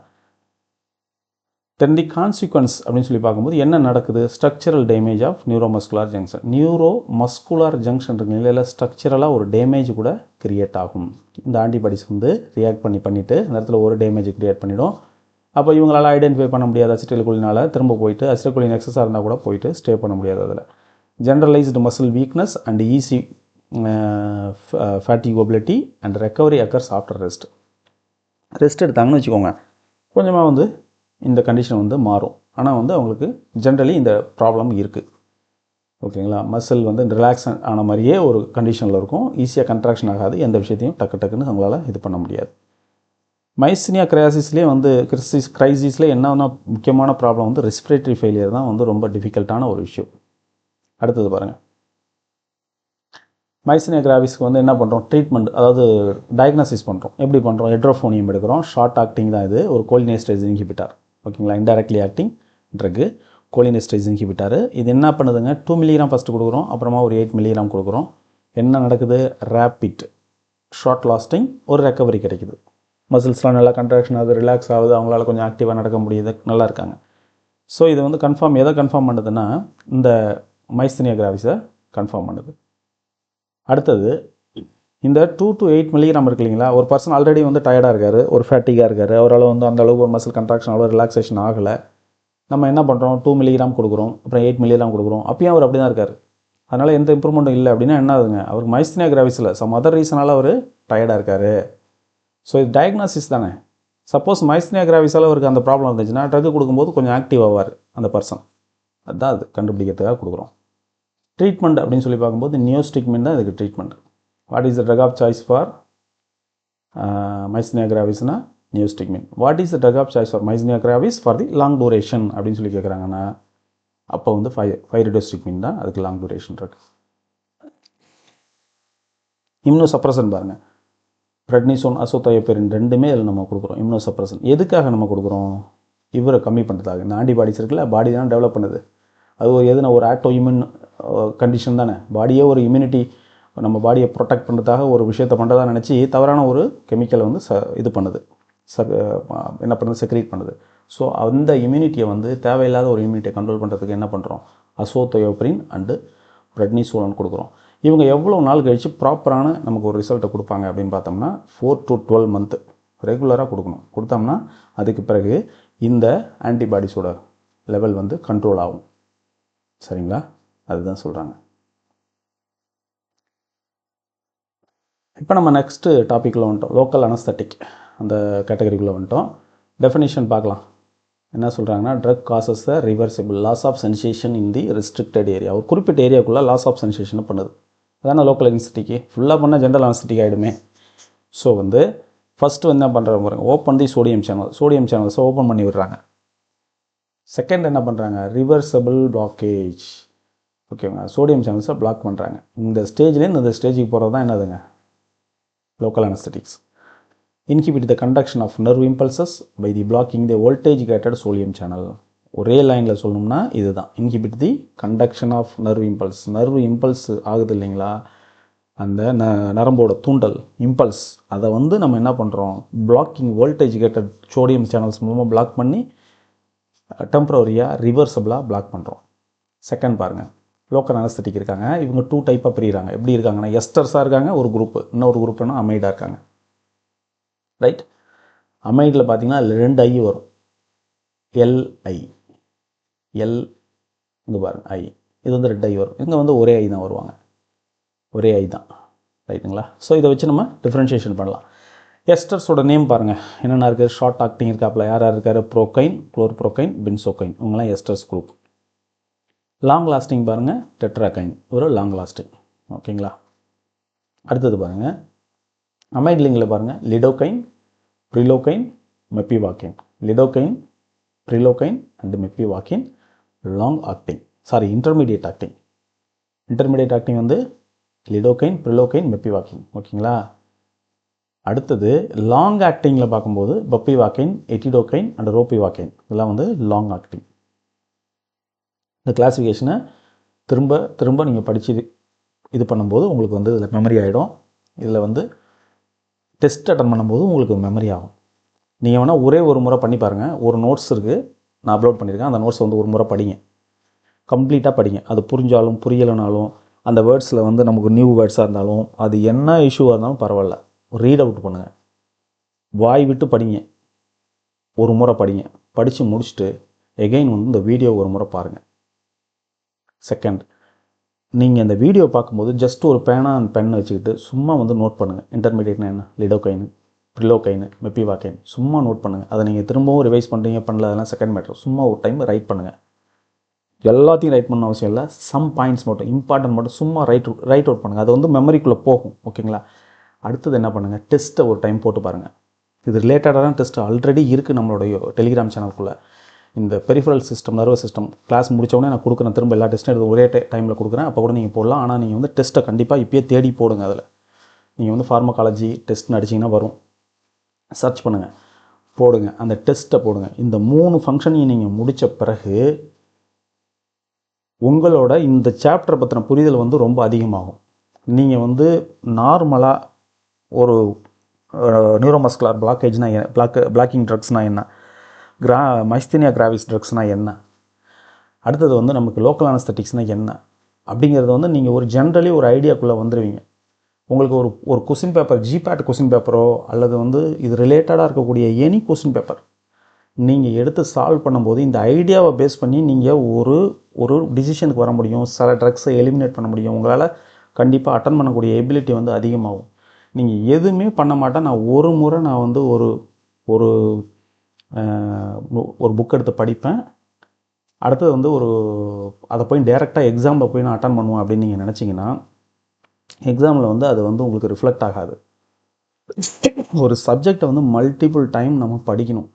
தென் தி கான்சிக்வன்ஸ் அப்படின்னு சொல்லி பார்க்கும்போது என்ன நடக்குது, structural damage of neuromuscular junction. Neuromuscular junction இருக்கு நிலையில் ஸ்ட்ரக்சரலாக ஒரு டேமேஜ் கூட கிரியேட் ஆகும். இந்த ஆன்டிபாடிஸ் வந்து ரியாக்ட் பண்ணிவிட்டு அந்த இடத்துல ஒரு டேமேஜ் கிரியேட் பண்ணிவிடும். அப்போ இவங்களால் ஐடென்டிஃபை பண்ண முடியாது அசிடைல் கோலினால், திரும்ப போயிட்டு அசிடைல் கோலின் எக்ஸஸாக இருந்தால் கூட போயிட்டு ஸ்டே பண்ண முடியாது. அதில் generalised muscle weakness and easy fatigability and recovery occurs after rest எடுத்தாங்கன்னு வச்சுக்கோங்க, கொஞ்சமாக வந்து இந்த கண்டிஷன் வந்து மாறும். ஆனால் வந்து அவங்களுக்கு ஜென்ரலி இந்த ப்ராப்ளம் இருக்குது. ஓகேங்களா? மசில் வந்து ரிலாக்ஸ் ஆன மாதிரியே ஒரு கண்டிஷனில் இருக்கும், ஈஸியாக கன்ட்ராக்ஷன் ஆகாது, எந்த விஷயத்தையும் டக்குன்னு அவங்களால இது பண்ண முடியாது. மைஸ்தீனியா கிரைசிஸ்லேயே வந்து கிரைசிஸ்லேயே என்ன முக்கியமான ப்ராப்ளம் வந்து ரெஸ்பிரேட்டரி ஃபெயிலியர் தான் வந்து ரொம்ப டிஃபிகல்ட்டான ஒரு விஷயம். அடுத்தது பாருங்கள், மைஸ்தீனியா கிராவிஸ்க்கு வந்து என்ன பண்ணுறோம், ட்ரீட்மெண்ட், அதாவது டயக்னோசிஸ் பண்ணுறோம். எப்படி பண்ணுறோம், ஹெட்ரோஃபோனியம் எடுக்கிறோம், ஷார்ட் ஆக்டிங் தான் இது, ஒரு கோலினேஸ்டேஸ் இன்ஹிபிட்டார். ஓகேங்களா? Indirectly acting drug cholinesterase inhibitor. இது என்ன பண்ணுதுங்க, 2 மில்லிகிராம் ஃபஸ்ட்டு கொடுக்குறோம், அப்புறமா ஒரு 8 மில்லிகிராம் கொடுக்குறோம். என்ன நடக்குது, ரேப்பிட் ஷார்ட் லாஸ்டிங், ஒரு ரெக்கவரி கிடைக்குது. மசில்ஸ்லாம் நல்லா கன்ட்ராக்ஷன் ஆகுது, ரிலாக்ஸ் ஆகுது, அவங்களால கொஞ்சம் ஆக்டிவாக நடக்க முடியுது, நல்லா இருக்காங்க. ஸோ இது வந்து எதை கன்ஃபார்ம் பண்ணுதுன்னா இந்த மைஸ்தீனியா கிராவிஸை கன்ஃபார்ம் பண்ணுது. அடுத்தது இந்த 2 to 8 மில்லிகிராம் இருக்கு இல்லைங்களா, ஒரு பர்சன் ஆல்ரெடி வந்து டயர்டாக இருக்கார், ஒரு ஃபேட்டிக்காக இருக்கார், அவரால் வந்து அந்த அளவுக்கு ஒரு மசில் கன்ட்ராக்ஷன் அவ்வளோ ரிலாக்ஸேஷன் ஆகலை. நம்ம என்ன பண்ணுறோம், 2 மில்லிகிராம் கொடுக்குறோம், அப்புறம் 8 மில்லிகிராம் கொடுக்குறோம். அப்பயும் அவர் அப்படி தான் இருக்கார், அதனால் எந்த இம்ப்ரூவ்மெண்ட்டும் இல்லை. அப்படின்னா என்ன ஆகுதுங்க, அவருக்கு மைஸ்தீனியா கிராவிஸில் சம் அதர் ரீசனால் அவர் டயர்டாக இருக்கார். ஸோ இது டயக்னாசிஸ் தானே. சப்போஸ் மைஸ்தீனியா கிராவிஸால் அவருக்கு அந்த ப்ராப்ளம் இருந்துச்சுன்னா ட்ரக் கொடுக்கும்போது கொஞ்சம் ஆக்டிவ் ஆவார் அந்த பர்சன். அதுதான் அது கண்டுபிடிக்கிறதுக்காக கொடுக்குறோம். ட்ரீட்மெண்ட் அப்படின்னு சொல்லி பார்க்கும்போது நியோஸ்டிக்மின் தான் இதுக்கு treatment. What is the drug of choice for myasthenia கிராவிஸ்னா neostigmine. What is the drug of choice for myasthenia gravis for the long duration அப்படின்னு சொல்லி கேட்குறாங்கன்னா அப்போ வந்து ஃபைரிடோஸ்டிக்மின் தான் அதுக்கு long duration drug. Immunosuppression பாருங்கள், பிரெட்னிசோன் அசோதயோபெரின் ரெண்டுமே இதில் நம்ம கொடுக்குறோம். இம்னோ சப்ரசன் எதுக்காக நம்ம கொடுக்குறோம், இவரை கம்மி பண்ணுறதுக்காக. இந்த ஆன்டிபாடிஸ் இருக்குல்ல, பாடி தான் டெவலப் பண்ணுது. அது ஒரு ஆக்டோ இம்யூன் கண்டிஷன் தானே. பாடியே ஒரு இம்யூனிட்டி, நம்ம பாடியை ப்ரொடெக்ட் பண்ணுறதுக்காக ஒரு விஷயத்தை பண்ணுறதா நினச்சி தவறான ஒரு கெமிக்கலை வந்து இது பண்ணுது, என்ன பண்ணுறது, செக்ரீட் பண்ணுது. ஸோ அந்த இம்யூனிட்டியை வந்து தேவையில்லாத ஒரு இம்யூனிட்டியை கண்ட்ரோல் பண்ணுறதுக்கு என்ன பண்ணுறோம், அசோதயோபெரின் அண்டு பிரெட்னிசோலன் கொடுக்குறோம். இவங்க எவ்வளோ நாள் கழித்து ப்ராப்பரான நமக்கு ஒரு ரிசல்ட்டை கொடுப்பாங்க அப்படின்னு பார்த்தோம்னா 4 to 12 மந்த்து ரெகுலராக கொடுக்கணும். கொடுத்தோம்னா அதுக்கு பிறகு இந்த ஆன்டிபாடிஸோட லெவல் வந்து கண்ட்ரோல் ஆகும். சரிங்களா? அதுதான் சொல்கிறாங்க. இப்போ நம்ம நெக்ஸ்ட்டு டாப்பிக்கில் வந்துட்டோம், லோக்கல் அனஸ்தட்டிக் அந்த கேட்டகரிக்குள்ளே வந்துட்டோம். டெஃபினிஷன் பார்க்கலாம். என்ன சொல்கிறாங்கன்னா, drug causes the reversible loss of sensation in the restricted area. ஒரு குறிப்பிட்ட ஏரியாவுக்குள்ளே லாஸ் ஆஃப் சென்சேஷனை பண்ணுது. அதான லோக்கல் அனஸ்தட்டிக்கு. ஃபுல்லாக பண்ணால் ஜென்ரல் அனஸ்தட்டிக் ஆகிடுமே. ஸோ வந்து ஃபஸ்ட்டு வந்து என்ன பண்ணுறாங்க பாருங்க, ஓப்பன் தி சோடியம் சேனல்ஸை ஓப்பன் பண்ணி விடுறாங்க. செகண்ட் என்ன பண்ணுறாங்க, ரிவர்சபிள் பிளாக்கேஜ். ஓகேங்க, சோடியம் சேனல்ஸை பிளாக் பண்ணுறாங்க. இந்த ஸ்டேஜ்லேருந்து இந்த ஸ்டேஜுக்கு போகிறது தான் என்னதுங்க, local anesthetics. Inhibit the conduction of nerve impulses by the blocking the voltage gated sodium channel. ஒரே லைனில் சொல்லணும்னா இதுதான், inhibit the conduction of nerve impulse. Nerve impulse ஆகுது இல்லைங்களா, அந்த நரம்போட தூண்டல் இம்பல்ஸ், அதை வந்து நம்ம என்ன பண்ணுறோம், blocking voltage gated sodium channels மூலமாக பிளாக் பண்ணி டெம்பரரியாக ரிவர்சபிளாக பிளாக் பண்ணுறோம். செகண்ட் பாருங்கள், லோக்கல் அனஸ்தட்டிக் இருக்காங்க. இவங்க 2 டைப்பாக பிரிகிறாங்க. எப்படி இருக்காங்கன்னா, எஸ்டர்ஸாக இருக்காங்க ஒரு குரூப்பு, இன்னொரு குரூப்னா அமைடாக இருக்காங்க. ரைட், அமைடில் பார்த்தீங்கன்னா அதில் 2 ஐ வரும், எல்ஐ, எல் இங்கே பாருங்கள் ஐ, இது வந்து 2 ஐ வரும். இங்கே வந்து ஒரே ஐ தான் வருவாங்க, ஒரே ஐ தான். ரைட்டுங்களா? ஸோ இதை வச்சு நம்ம டிஃப்ரென்ஷியேஷன் பண்ணலாம். எஸ்டர்ஸோட நேம் பாருங்கள் என்னென்ன இருக்குது, ஷார்ட் ஆக்டிங் இருக்காப்புல, யார் யார் இருக்கார், ப்ரோகைன், குளோர்ப்ரோகைன், பென்சோகைன், இவங்கெல்லாம் எஸ்டர்ஸ் குரூப். லாங் லாஸ்டிங் பாருங்கள் டெட்ராகைன், ஒரு லாங் லாஸ்டிங். ஓகேங்களா? அடுத்தது பாருங்கள் அமைட்லிங்கில் பாருங்கள் lidocaine, prilocaine, mepivacaine. Lidocaine, prilocaine and mepivacaine long acting, sorry intermediate acting. Intermediate acting வந்து லிடோகைன், ப்ரிலோகைன், மெப்பிவாக்கின். ஓகேங்களா? அடுத்தது லாங் ஆக்டிங்கில் பார்க்கும்போது பப்பிவாக்கைன், எட்டிடோகைன் அண்ட் ரோப்பிவாக்கைன், இதெல்லாம் வந்து லாங் ஆக்டிங். இந்த கிளாஸிஃபிகேஷனை திரும்ப திரும்ப நீங்கள் படித்து இது பண்ணும்போது உங்களுக்கு வந்து இதில் மெமரி ஆகிடும். இதில் வந்து டெஸ்ட் அட்டன் பண்ணும்போது உங்களுக்கு மெமரி ஆகும். நீங்கள் வேணால் ஒரே ஒரு முறை பண்ணி பாருங்கள். ஒரு நோட்ஸ் இருக்குது, நான் அப்லோட் பண்ணியிருக்கேன். அந்த நோட்ஸ் வந்து ஒரு முறை படிங்க, கம்ப்ளீட்டாக படிங்க. அது புரிஞ்சாலும் புரியலைனாலும், அந்த வேர்ட்ஸில் வந்து நமக்கு நியூ வேர்ட்ஸாக இருந்தாலும், அது என்ன இஷ்யூவாக இருந்தாலும் பரவாயில்ல, ரீட் அவுட் பண்ணுங்கள், வாய் விட்டு படிங்க, ஒரு முறை படிங்க. படித்து முடிச்சுட்டு எகெயின் வந்து இந்த வீடியோ ஒரு முறை பாருங்கள். செகண்ட், நீங்கள் இந்த வீடியோ பார்க்கும்போது ஜஸ்ட் ஒரு பேனா அண்ட் பென் வச்சுக்கிட்டு சும்மா வந்து நோட் பண்ணுங்கள். இன்டர்மீடியட்னா என்ன, லிடோகைன், ப்ரிலோகைன், மெப்பிவாக்கைன், சும்மா நோட் பண்ணுங்கள். அதை நீங்கள் திரும்பவும் ரிவைஸ் பண்ணுறீங்க பண்ணல, அதெல்லாம் செகண்ட் மேட்டர். சும்மா ஒரு டைம் ரைட் பண்ணுங்கள். எல்லாத்தையும் ரைட் பண்ண அவசியம் இல்லை, சம் பாயிண்ட்ஸ் மட்டும், இம்பார்ட்டன்ட் மட்டும் சும்மா ரைட் அவுட் பண்ணுங்கள். அது வந்து மெமரிக்குள்ளே போகும். ஓகேங்களா? அடுத்தது என்ன பண்ணுங்கள், டெஸ்ட்டை ஒரு டைம் போட்டு பாருங்கள். இது ரிலேட்டடான டெஸ்ட் ஆல்ரெடி இருக்குது நம்மளுடைய டெலிகிராம் சேனலுக்குள்ளே. இந்த peripheral system, nervous system class முடித்தோடனே நான் கொடுக்குறேன். திரும்ப எல்லா டெஸ்ட்டும் எடுத்து ஒரே டைமில் கொடுக்குறேன். அப்போ கூட நீங்கள் போடலாம். ஆனால் நீங்கள் வந்து டெஸ்ட்டை கண்டிப்பாக இப்போயே தேடி போடுங்க. அதில் நீங்கள் வந்து ஃபார்மகாலஜி டெஸ்ட்னு அடிச்சிங்கன்னா வரும், சர்ச் பண்ணுங்கள், போடுங்க, அந்த டெஸ்ட்டை போடுங்க. இந்த 3 ஃபங்க்ஷனையும் நீங்கள் முடித்த பிறகு உங்களோட இந்த சாப்டரை பற்றின புரிதல் வந்து ரொம்ப அதிகமாகும். நீங்கள் வந்து நார்மலாக ஒரு நியூரோமஸ்குலர் பிளாக்கேஜ்னா பிளாக்கிங் ட்ரக்ஸ்னால் என்ன, மைஸ்தீனியா கிராவிஸ் ட்ரக்ஸ்னால் என்ன, அடுத்தது வந்து நமக்கு லோக்கல் அனஸ்தட்டிக்ஸ்னால் என்ன அப்படிங்கிறது வந்து நீங்கள் ஒரு ஜென்ரலி ஒரு ஐடியாக்குள்ளே வந்துடுவீங்க. உங்களுக்கு ஒரு கொஸ்டின் பேப்பர், ஜிபேட் கொஸ்டின் பேப்பரோ அல்லது வந்து இது ரிலேட்டடாக இருக்கக்கூடிய எனி கொஸ்டின் பேப்பர் நீங்கள் எடுத்து சால்வ் பண்ணும்போது இந்த ஐடியாவை பேஸ் பண்ணி நீங்கள் ஒரு டிசிஷனுக்கு வர முடியும். சில ட்ரக்ஸை எலிமினேட் பண்ண முடியும். உங்களால் கண்டிப்பாக அட்டன் பண்ணக்கூடிய எபிலிட்டி வந்து அதிகமாகும். நீங்கள் எதுவுமே பண்ண மாட்டேன், நான் ஒரு முறை நான் வந்து ஒரு ஒரு புக் எடுத்து படிப்பேன், அடுத்தது வந்து அதை போய் டேரெக்டாக எக்ஸாமில் போய் நான் அட்டன் பண்ணுவேன் அப்படின்னு நீங்கள் நினச்சிங்கன்னா எக்ஸாமில் வந்து அது வந்து உங்களுக்கு ரிஃப்ளெக்ட் ஆகாது. ஒரு சப்ஜெக்டை வந்து மல்டிபிள் டைம் நம்ம படிக்கணும்,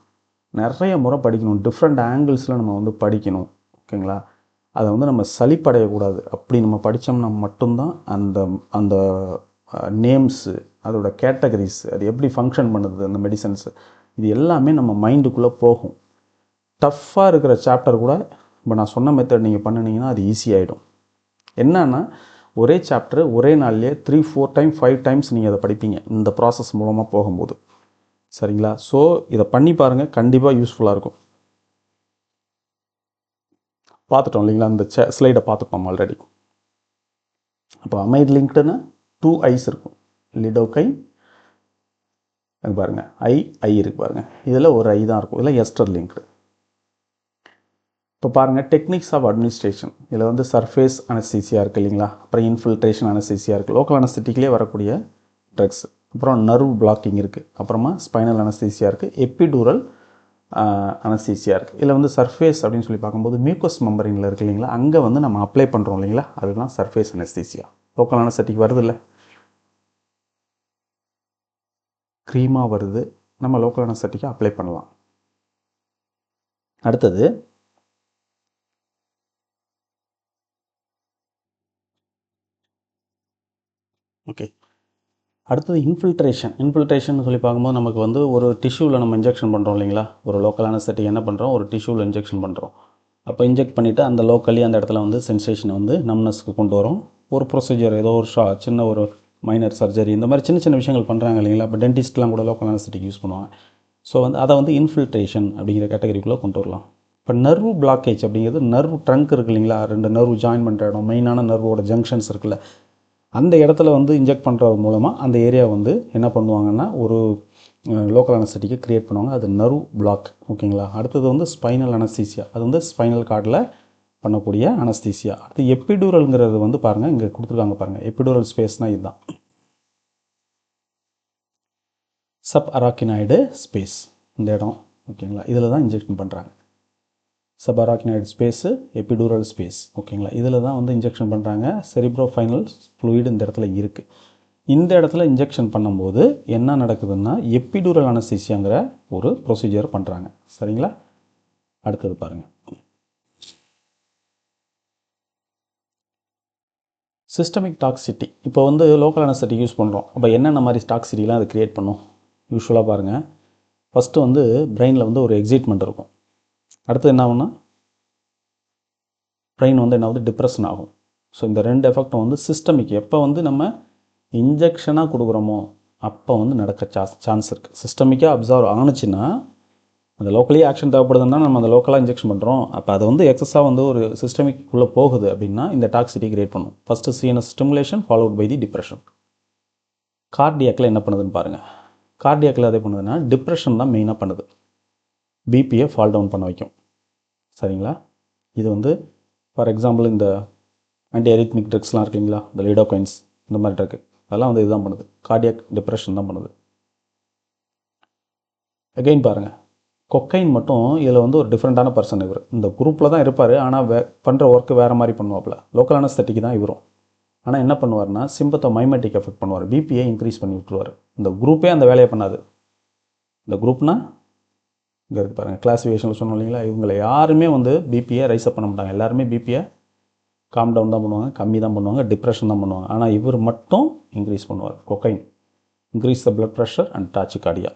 நிறைய முறை படிக்கணும், டிஃப்ரெண்ட் ஆங்கிள்ஸில் நம்ம வந்து படிக்கணும். ஓகேங்களா? அதை வந்து நம்ம சலிப்படையக்கூடாது. அப்படி நம்ம படித்தோம்னா மட்டும்தான் அந்த அந்த நேம்ஸு, அதோட கேட்டகரிஸ், அது எப்படி ஃபங்க்ஷன் பண்ணுது, அந்த மெடிசன்ஸு, இது எல்லாமே நம்ம மைண்டுக்குள்ளே போகும். டஃப்பாக இருக்கிற சாப்டர் கூட இப்போ நான் சொன்ன மெத்தட் நீங்கள் பண்ணினீங்கன்னா அது ஈஸியாகிடும். என்னன்னா ஒரே சாப்டர் ஒரே நாள்லேயே 3, 4 டைம் 5 டைம்ஸ் நீங்கள் அதை படிப்பீங்க இந்த ப்ராசஸ் மூலமாக போகும்போது. சரிங்களா? ஸோ இதை பண்ணி பாருங்கள், கண்டிப்பாக யூஸ்ஃபுல்லாக இருக்கும். பார்த்துட்டோம் இல்லைங்களா, இந்த ஸ்லைடை பார்த்துட்டோம் ஆல்ரெடி. அப்போ அமைட் லிங்க்டுன்னு 2 ஐஸ் இருக்கும், லிடோகைன் பாருங்கள், ஐ இருக்கு பாருங்கள், இதில் ஒரு ஐ தான் இருக்கும், இதில் எஸ்டர் லிங்க்டு. இப்போ பாருங்கள் டெக்னிக்ஸ் ஆஃப் அட்மினிஸ்ட்ரேஷன், இதில் வந்து சர்ஃபேஸ் அனஸ்தீசியா இருக்குது இல்லைங்களா, அப்புறம் இன்ஃபில்ட்ரேஷன் அனஸ்தீசியா இருக்குது, லோக்கல் அனஸ்தட்டிக்லேயே வரக்கூடிய ட்ரக்ஸ், அப்புறம் நர்வ் பிளாக்கிங் இருக்குது, அப்புறமா ஸ்பைனல் அனஸ்தீசியா இருக்குது, எப்பிடூரல் அனஸ்தீசியா இருக்குது. இதில் வந்து சர்ஃபேஸ் அப்படின்னு சொல்லி பார்க்கும்போது மியூக்கஸ் மெம்பரினில் இருக்குது இல்லைங்களா, அங்கே வந்து நம்ம அப்ளை பண்ணுறோம் இல்லைங்களா, அதுதான் சர்ஃபேஸ் அனஸ்தீசியா. லோக்கல் அனஸ்தட்டிக் வருது இல்லை, க்ரீமாக வருது, நம்ம லோக்கல் அனஸ்தட்டிக்கை அப்ளை பண்ணலாம். அடுத்தது ஓகே, அடுத்தது இன்ஃபில்ட்ரேஷன் சொல்லி பார்க்கும்போது நமக்கு வந்து ஒரு டிஷ்யூவில் நம்ம இன்ஜெக்ஷன் பண்ணுறோம் இல்லைங்களா, ஒரு லோக்கல் அனஸ்தெட்டிக் என்ன பண்ணுறோம், ஒரு டிஷ்யூவில் இன்ஜெக்ஷன் பண்ணுறோம். அப்போ இன்ஜெக்ட் பண்ணிவிட்டு அந்த லோக்கலி அந்த இடத்துல வந்து சென்சேஷனை வந்து நம்னஸ்க்கு கொண்டு வரும். ஒரு ப்ரொசீஜர் ஏதோ ஒரு சின்ன ஒரு மைனர் சர்ஜரி இந்த மாதிரி சின்ன சின்ன விஷயங்கள் பண்ணுறாங்க இல்லைங்களா. இப்போ டென்டிஸ்ட்லாம் கூட லோக்கல் அனஸ்தெட்டிக் யூஸ் பண்ணுவாங்க. ஸோ வந்து அதை வந்து இன்ஃபில்ட்ரேஷன் அப்படிங்கிற கேட்டகரிக்குள்ளே கொண்டு வரலாம். இப்போ நர்வு பிளாக்கேஜ் அப்படிங்கிறது நர்வ் ட்ரங்க் இருக்குது இல்லைங்களா, 2 நர்வு ஜாயின் பண்ணுற இடம், மெயினான நர்வோட ஜங்ஷன்ஸ் இருக்குல்ல, அந்த இடத்துல வந்து இன்ஜெக்ட் பண்ணுறது மூலமாக அந்த ஏரியா வந்து என்ன பண்ணுவாங்கன்னா ஒரு லோக்கல் அனஸ்தெட்டிக்கை க்ரியேட் பண்ணுவாங்க. அது நர்வ் பிளாக். ஓகேங்களா. அடுத்தது வந்து ஸ்பைனல் அனஸ்தீசியா, அது வந்து ஸ்பைனல் கார்டில் பண்ணக்கூடிய அனஸ்தீசியா. அடுத்து எபிடூரல்ங்கிறது வந்து பாருங்கள் இங்கே கொடுத்துருக்காங்க பாருங்கள். எபிடூரல் ஸ்பேஸ்னால் இதுதான் சப் அராக்கினாய்டு ஸ்பேஸ், இந்த இடம். ஓகேங்களா. இதில் தான் இன்ஜெக்ஷன் பண்ணுறாங்க. Subarachnoid space, epidural space. ஓகேங்களா. இதில் தான் வந்து இன்ஜெக்ஷன் பண்ணுறாங்க. செரிப்ரோஃபைனல் ஃப்ளூயிட் இந்த இடத்துல இருக்குது. இந்த இடத்துல இன்ஜெக்ஷன் பண்ணும்போது என்ன நடக்குதுன்னா எபிடூரல் அனஸ்தீசியாங்கிற ஒரு ப்ரொசீஜர் பண்ணுறாங்க. சரிங்களா. அடுத்தது பாருங்கள், சிஸ்டமிக் டாக்ஸிட்டி. இப்போ வந்து லோக்கல் அனஸ்தெட்டிக் யூஸ் பண்ணுறோம். அப்போ என்னென்ன மாதிரி டாக்ஸிட்டிலாம் அது க்ரியேட் பண்ணும். யூஸ்வலாக பாருங்கள், ஃபஸ்ட்டு வந்து பிரெயினில் வந்து ஒரு எக்ஸைட்மெண்ட் இருக்கும். அடுத்து என்ன ஆகும்னா பிரெயின் வந்து என்ன ஆகுது, டிப்ரெஷன் ஆகும். ஸோ இந்த 2 எஃபெக்டும் வந்து சிஸ்டமிக். எப்போ வந்து நம்ம இன்ஜெக்ஷனாக கொடுக்குறோமோ அப்போ வந்து நடக்க சான்ஸ் இருக்குது. சிஸ்டமிக்காக அப்சர்வ் ஆணுச்சுன்னா அந்த லோக்கலி ஆக்ஷன் தேவைப்படுதுன்னா நம்ம அந்த லோக்கலாக இன்ஜெக்ஷன் பண்ணுறோம். அப்போ அது வந்து எக்ஸஸாக வந்து ஒரு சிஸ்டமிக்குள்ளே போகுது அப்படின்னா இந்த டாக்ஸிட்டி கிரியேட் பண்ணும். First CNS stimulation followed by the depression. கார்டியாக்கில் என்ன பண்ணுதுன்னு பாருங்கள். கார்டியாக்கில் அதே பண்ணுதுன்னா டிப்ரெஷன் தான் மெயினாக பண்ணுது. பிபியை ஃபால் டவுன் பண்ண வைக்கும். சரிங்களா. இது வந்து ஃபார் எக்ஸாம்பிள் இந்த ஆன்டி அரித்மிக் ட்ரக்ஸ்லாம் இருக்குங்களா, இந்த லிடோகைன்ஸ் இந்த மாதிரி ட்ரக்கு, அதெல்லாம் வந்து இதுதான் பண்ணுது. கார்டியாக் டிப்ரெஷன் தான் பண்ணுது. அகெயின் பாருங்கள், கொக்கைன் மட்டும் இதில் வந்து ஒரு டிஃப்ரெண்ட்டான பர்சன். இவர் இந்த குரூப்பில் தான் இருப்பார், ஆனால் பண்ணுற ஒர்க்கு வேறு மாதிரி பண்ணுவாப்பில். லோக்கல் அனஸ்தெட்டிக் தான் இவரும். ஆனால் என்ன பண்ணுவார்னா சிம்பத்தை மைமெட்டிக் எஃபெக்ட் பண்ணுவார், பிபியை இன்க்ரீஸ் பண்ணி விட்டுருவார். இந்த குரூப்பே அந்த வேலையை பண்ணாது. இந்த குரூப்னா இங்கே இருக்குது பாருங்கள், கிளாஸிஃபிகேஷனில் சொன்னோம் இல்லைங்களா, இவங்களை யாருமே வந்து பிபியை ரைஸ் அப் பண்ண மாட்டாங்க. எல்லாருமே பிபியை காம் டவுன் தான் பண்ணுவாங்க, கம்மி தான் பண்ணுவாங்க, டிப்ரெஷன் தான் பண்ணுவாங்க. ஆனால் இவர் மட்டும் இன்க்ரீஸ் பண்ணுவார். Cocaine increase the blood pressure and tachycardia.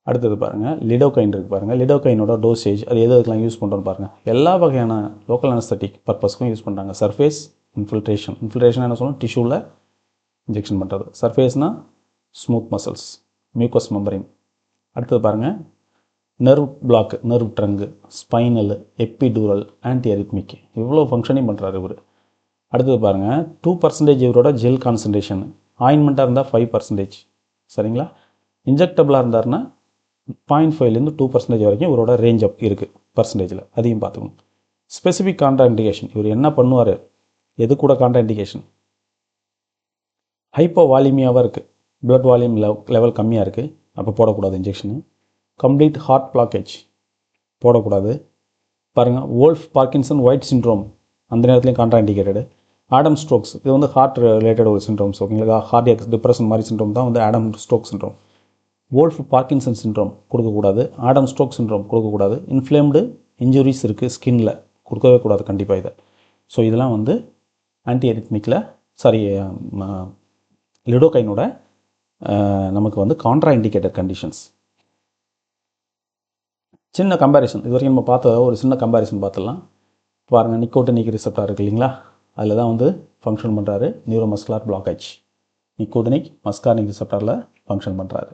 அடுத்தது பாருங்கள், லிடோகைன் இருக்குது பாருங்கள். லிடோகைனோட டோசேஜ் அது எதுக்கெல்லாம் யூஸ் பண்ணுறோன்னு பாருங்கள். எல்லா வகையான லோக்கல் அனஸ்தெட்டிக் பர்பஸ்க்கும் யூஸ் பண்ணுறாங்க. சர்ஃபேஸ் இன்ஃபில்ட்ரேஷன் என்ன சொல்லணும், டிஷ்யூவில் இன்ஜெக்ஷன் பண்ணுறது. சர்ஃபேஸ்னால் ஸ்மூத் மசில்ஸ், மியூக்கஸ் மெம்பரின். அடுத்தது பாருங்கள், nerve block, nerve trunk, spinal, epidural, anti arrhythmic, இவ்வளோ ஃபங்க்ஷனையும் பண்ணுறாரு இவர். அடுத்தது பாருங்கள், 2% இவரோட ஜெல் கான்சன்ட்ரேஷன். ஆயின்மெண்ட்டாக இருந்தால் 5%. சரிங்களா. இன்ஜெக்டபிளாக இருந்தார்னா 0.5லேருந்து 2% வரைக்கும் இவரோட ரேஞ்ச் அப் இருக்குது பர்சன்டேஜில். அதையும் பார்த்துக்கணும். ஸ்பெசிஃபிக் கான்ட்ரா இண்டிகேஷன், இவர் என்ன பண்ணுவார், எது கூட கான்ட்ரா இண்டிகேஷன், ஹைப்போ வால்யூமியாவாக இருக்குது, பிளட் வால்யூம் லெவல் கம்மியாக இருக்குது, அப்போ போடக்கூடாது இன்ஜெக்ஷனு. கம்ப்ளீட் ஹார்ட் பிளாக்கேஜ் போடக்கூடாது. பாருங்கள், வோல்ஃப் பார்க்கின்சன் ஒயிட் சிண்ட்ரோம் அந்த நேரத்துலையும் கான்ட்ரா இண்டிகேட்டடு. ஆடம் ஸ்ட்ரோக்ஸ், இது வந்து ஹார்ட் ரிலேட்டட் ஒரு சிண்ட்ரோம்ஸ். ஓகேங்களா. கார்டியாக் டிப்ரெஷன் மாதிரி சிண்ட்ரோம் தான் வந்து Adam stroke syndrome. Wolf Parkinson syndrome கொடுக்கக்கூடாது, ஆடம் ஸ்ட்ரோக் சிண்ட்ரோம் கொடுக்கக்கூடாது. இன்ஃப்ளேம்டு இன்ஜுரிஸ் இருக்குது ஸ்கின்னில், கொடுக்கவே கூடாது கண்டிப்பாக இதை. ஸோ இதெல்லாம் வந்து ஆன்டி அரித்மிக்கில் லிடோகைனோட நமக்கு வந்து கான்ட்ரா இண்டிகேட்டட் கண்டிஷன்ஸ். சின்ன கம்பேரிசன், இது வரைக்கும் நம்ம பார்த்த ஒரு சின்ன கம்பேரிசன் பார்த்துடலாம். பாருங்கள், நிக்கோட்டினிக் ரிசெப்டார் இருக்குது இல்லைங்களா, அதில் தான் வந்து ஃபங்க்ஷன் பண்ணுறாரு நியூரோமஸ்குலர் பிளாக்கேஜ். நிக்கோட்டினிக் மஸ்கார்னிக் ரிசெப்டாரில் ஃபங்க்ஷன் பண்ணுறாரு.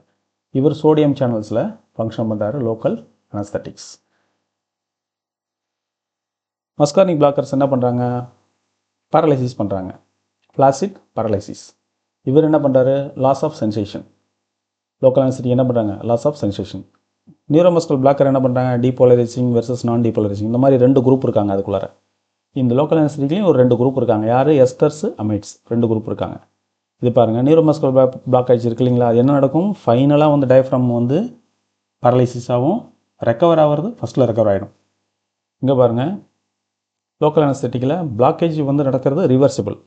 இவர் சோடியம் சேனல்ஸில் ஃபங்க்ஷன் பண்ணுறாரு லோக்கல் அனஸ்தெட்டிக்ஸ். மஸ்கார்னிக் பிளாக்கர்ஸ் என்ன பண்ணுறாங்க, பேரலைசிஸ் பண்ணுறாங்க, ஃப்ளாசிட் பேரலைசிஸ். இவர் என்ன பண்ணுறாரு, loss of sensation. Local anesthetic என்ன பண்ணுறாங்க, loss of sensation. Neuromuscular blocker என்ன பண்ணுறாங்க, டீபோலரைசிங் வெர்சஸ் நான் டீபோலரைசிங். இந்த மாதிரி 2 குரூப் இருக்காங்க அதுக்குள்ளார. இந்த லோக்கல் அனஸ்தெட்டிக்லேயும் ஒரு 2 குரூப் இருக்காங்க. யார், எஸ்டர்ஸ், அமைட்ஸ், 2 குரூப் இருக்காங்க. இது பாருங்கள், நியூரோமஸ்குலர் பிளாக்கேஜ் இருக்கு இல்லைங்களா, அது என்ன நடக்கும், ஃபைனலாக வந்து டயஃப்ரம் வந்து பேரலைசிஸாகவும் ரெக்கவர் ஆகிறது ஃபஸ்ட்டில் ரெக்கவர் ஆகிடும். இங்கே பாருங்கள், லோக்கல் அனஸ்தெட்டிக்கில் பிளாக்கேஜ் வந்து நடக்கிறது ரிவர்சிபிள்.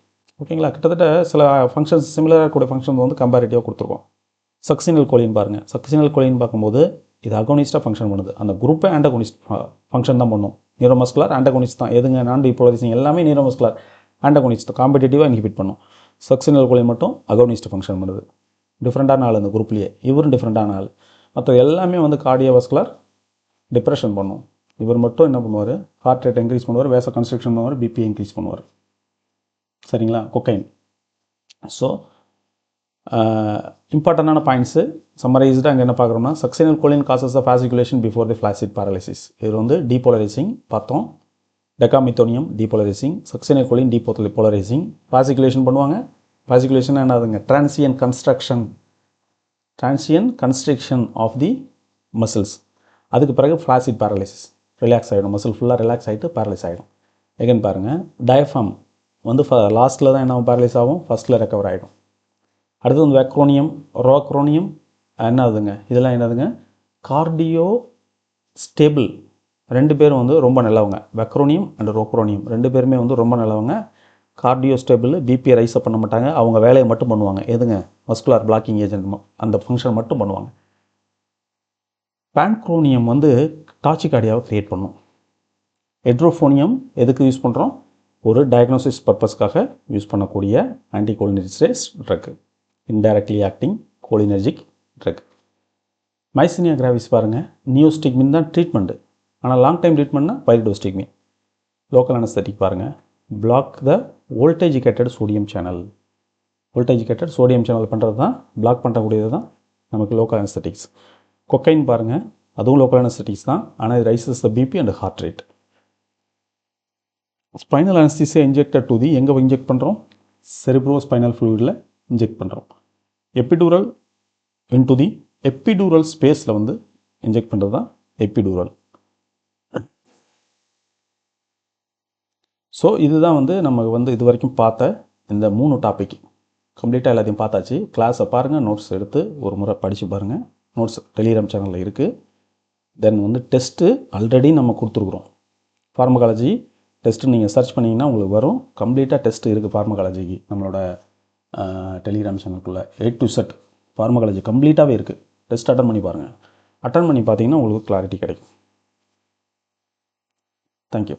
ஓகேங்களா. கிட்டத்தட்ட சில ஃபங்க்ஷன்ஸ் சிமிலராக இருக்கக்கூடிய ஃபங்க்ஷன்ஸ் வந்து கம்பேரிட்டிவாக கொடுத்துருக்கோம். சக்சினல் கோலின் பாருங்கள், சக்சினல் கோலின் பார்க்கும்போது இது அகோனிஸ்ட்டாக ஃபங்க்ஷன் பண்ணுது. அந்த குரூப்பே ஆண்டகோனிஸ்ட் ஃபங்க்ஷன் தான் பண்ணும். நியூரோமஸ்குலர் ஆண்டகோனிஸ்ட் தான். எதுங்க, நான் டீபோலரைசிங் எல்லாமே நியூரோமஸ்குலர் ஆண்டகோனிஸ்ட் காம்படிட்டிவாக இன்ஹிபிட் பண்ணும். சக்சினல் கோலின் மட்டும் அகோனிஸ்ட் ஃபங்க்ஷன் பண்ணுது. டிஃப்ரெண்ட்டான ஆள் இந்த குரூப்லேயே, இவரும் டிஃப்ரெண்ட்டான ஆள். மற்ற எல்லாமே வந்து கார்டியோவாஸ்குலர் டிப்ரெஷன் பண்ணும். இவர் மட்டும் என்ன பண்ணுவார், ஹார்ட் ரேட் இன்க்ரீஸ் பண்ணுவார், வேச கன்ஸ்ட்ரக்ஷன் பண்ணுவார், பிபி இன்க்ரீஸ் பண்ணுவார். சரிங்களா, கொக்கைன். ஸோ இம்பார்ட்டண்டான பாயிண்ட்ஸு சம்மரைஸ்டாக அங்கே என்ன பார்க்குறோம்னா, succinylcholine causes of fasciculation before the flaccid paralysis. இது வந்து டீபோலரைசிங் பார்த்தோம். டெகாமித்தோனியம் டீபோலரைசிங், சக்சினல் கோலின் டீபோலரைசிங். ஃபாசிகுலேஷன் பண்ணுவாங்க. ஃபாசிகுலேஷன் என்னதுங்க, transient construction of the muscles. அதுக்கு பிறகு ஃப்ளாசிட் பேரலிசிஸ், ரிலாக்ஸ் ஆகிடும், மசில் ஃபுல்லாக ரிலாக்ஸ் ஆகிட்டு பேரலைஸ் ஆகிடும். எகன் பாருங்கள், டயஃபார்ம் வந்து லாஸ்ட்டில் தான் என்ன பேரலைஸ் ஆகும், ஃபஸ்ட்டில் ரெக்கவர் ஆகிடும். அடுத்து வந்து வெக்ரோனியம், ரோக்ரோனியம் என்னதுங்க, இதெல்லாம் என்னதுங்க, கார்டியோ ஸ்டேபிள். ரெண்டு பேரும் வந்து ரொம்ப நல்லவங்க. வெக்ரோனியம் அண்ட் ரோக்ரோனியம் ரெண்டு பேருமே வந்து ரொம்ப நல்லவங்க. கார்டியோ ஸ்டேபிள், பிபியை ரைஸ் அப் பண்ண மாட்டாங்க, அவங்க வேலையை மட்டும் பண்ணுவாங்க. எதுங்க, மஸ்குலார் பிளாக்கிங் ஏஜென்ட் அந்த ஃபங்க்ஷன் மட்டும் பண்ணுவாங்க. பான்க்ரோனியம் வந்து டாச்சிகார்டியாவை க்ரியேட் பண்ணும். ஹெட்ரோஃபோனியம் எதுக்கு யூஸ் பண்ணுறோம், ஒரு டயக்னோசிஸ் பர்பஸ்க்காக யூஸ் பண்ணக்கூடிய anticholinergic drug, indirectly acting cholinergic drug. Myasthenia gravis பாருங்கள், நியோஸ்டிக்மின் தான் ட்ரீட்மெண்ட்டு, ஆனால் லாங் டைம் ட்ரீட்மெண்ட்னா பைரிடோஸ்டிக்மின். லோக்கல் அனஸ்தட்டிக் பாருங்கள், block the voltage gated sodium channel. Voltage gated sodium channel பண்ணுறது தான், பிளாக் பண்ணக்கூடியது தான் நமக்கு லோக்கல் அனஸ்தட்டிக்ஸ். கொக்கைன் பாருங்கள், அதுவும் லோக்கல் அனஸ்தட்டிக்ஸ் தான், ஆனால் இது raises the BP and heart rate. Spinal anesthesia injected to the, எங்கே இன்ஜெக்ட் பண்ணுறோம், செரிப்ரோ ஸ்பைனல் ஃப்ளூயிடில் இன்ஜெக்ட் பண்ணுறோம். எபிடூரல் இன்டு தி எபிடூரல் ஸ்பேஸில் வந்து இன்ஜெக்ட் பண்ணுறது தான் எபிடூரல். ஸோ இதுதான் வந்து நம்ம வந்து இது வரைக்கும் பார்த்த இந்த 3 டாபிக் கம்ப்ளீட்டாக எல்லாத்தையும் பார்த்தாச்சு. கிளாஸை பாருங்கள், நோட்ஸ் எடுத்து ஒரு முறை படித்து பாருங்கள். நோட்ஸ் டெலிகிராம் சேனலில் இருக்குது. தென் வந்து டெஸ்ட்டு ஆல்ரெடி நம்ம கொடுத்துருக்குறோம். ஃபார்மகாலஜி டெஸ்ட்டு நீங்கள் சர்ச் பண்ணிங்கன்னா உங்களுக்கு வரும். கம்ப்ளீட்டாக டெஸ்ட்டு இருக்குது ஃபார்மகாலஜிக்கு நம்மளோட டெலிகிராம் சேனலுக்குள்ளே. A to Z ஃபார்மகாலஜி கம்ப்ளீட்டாகவே இருக்குது. டெஸ்ட் அட்டன் பண்ணி பாருங்கள். அட்டன் பண்ணி பார்த்தீங்கன்னா உங்களுக்கு கிளாரிட்டி கிடைக்கும். தேங்க்யூ.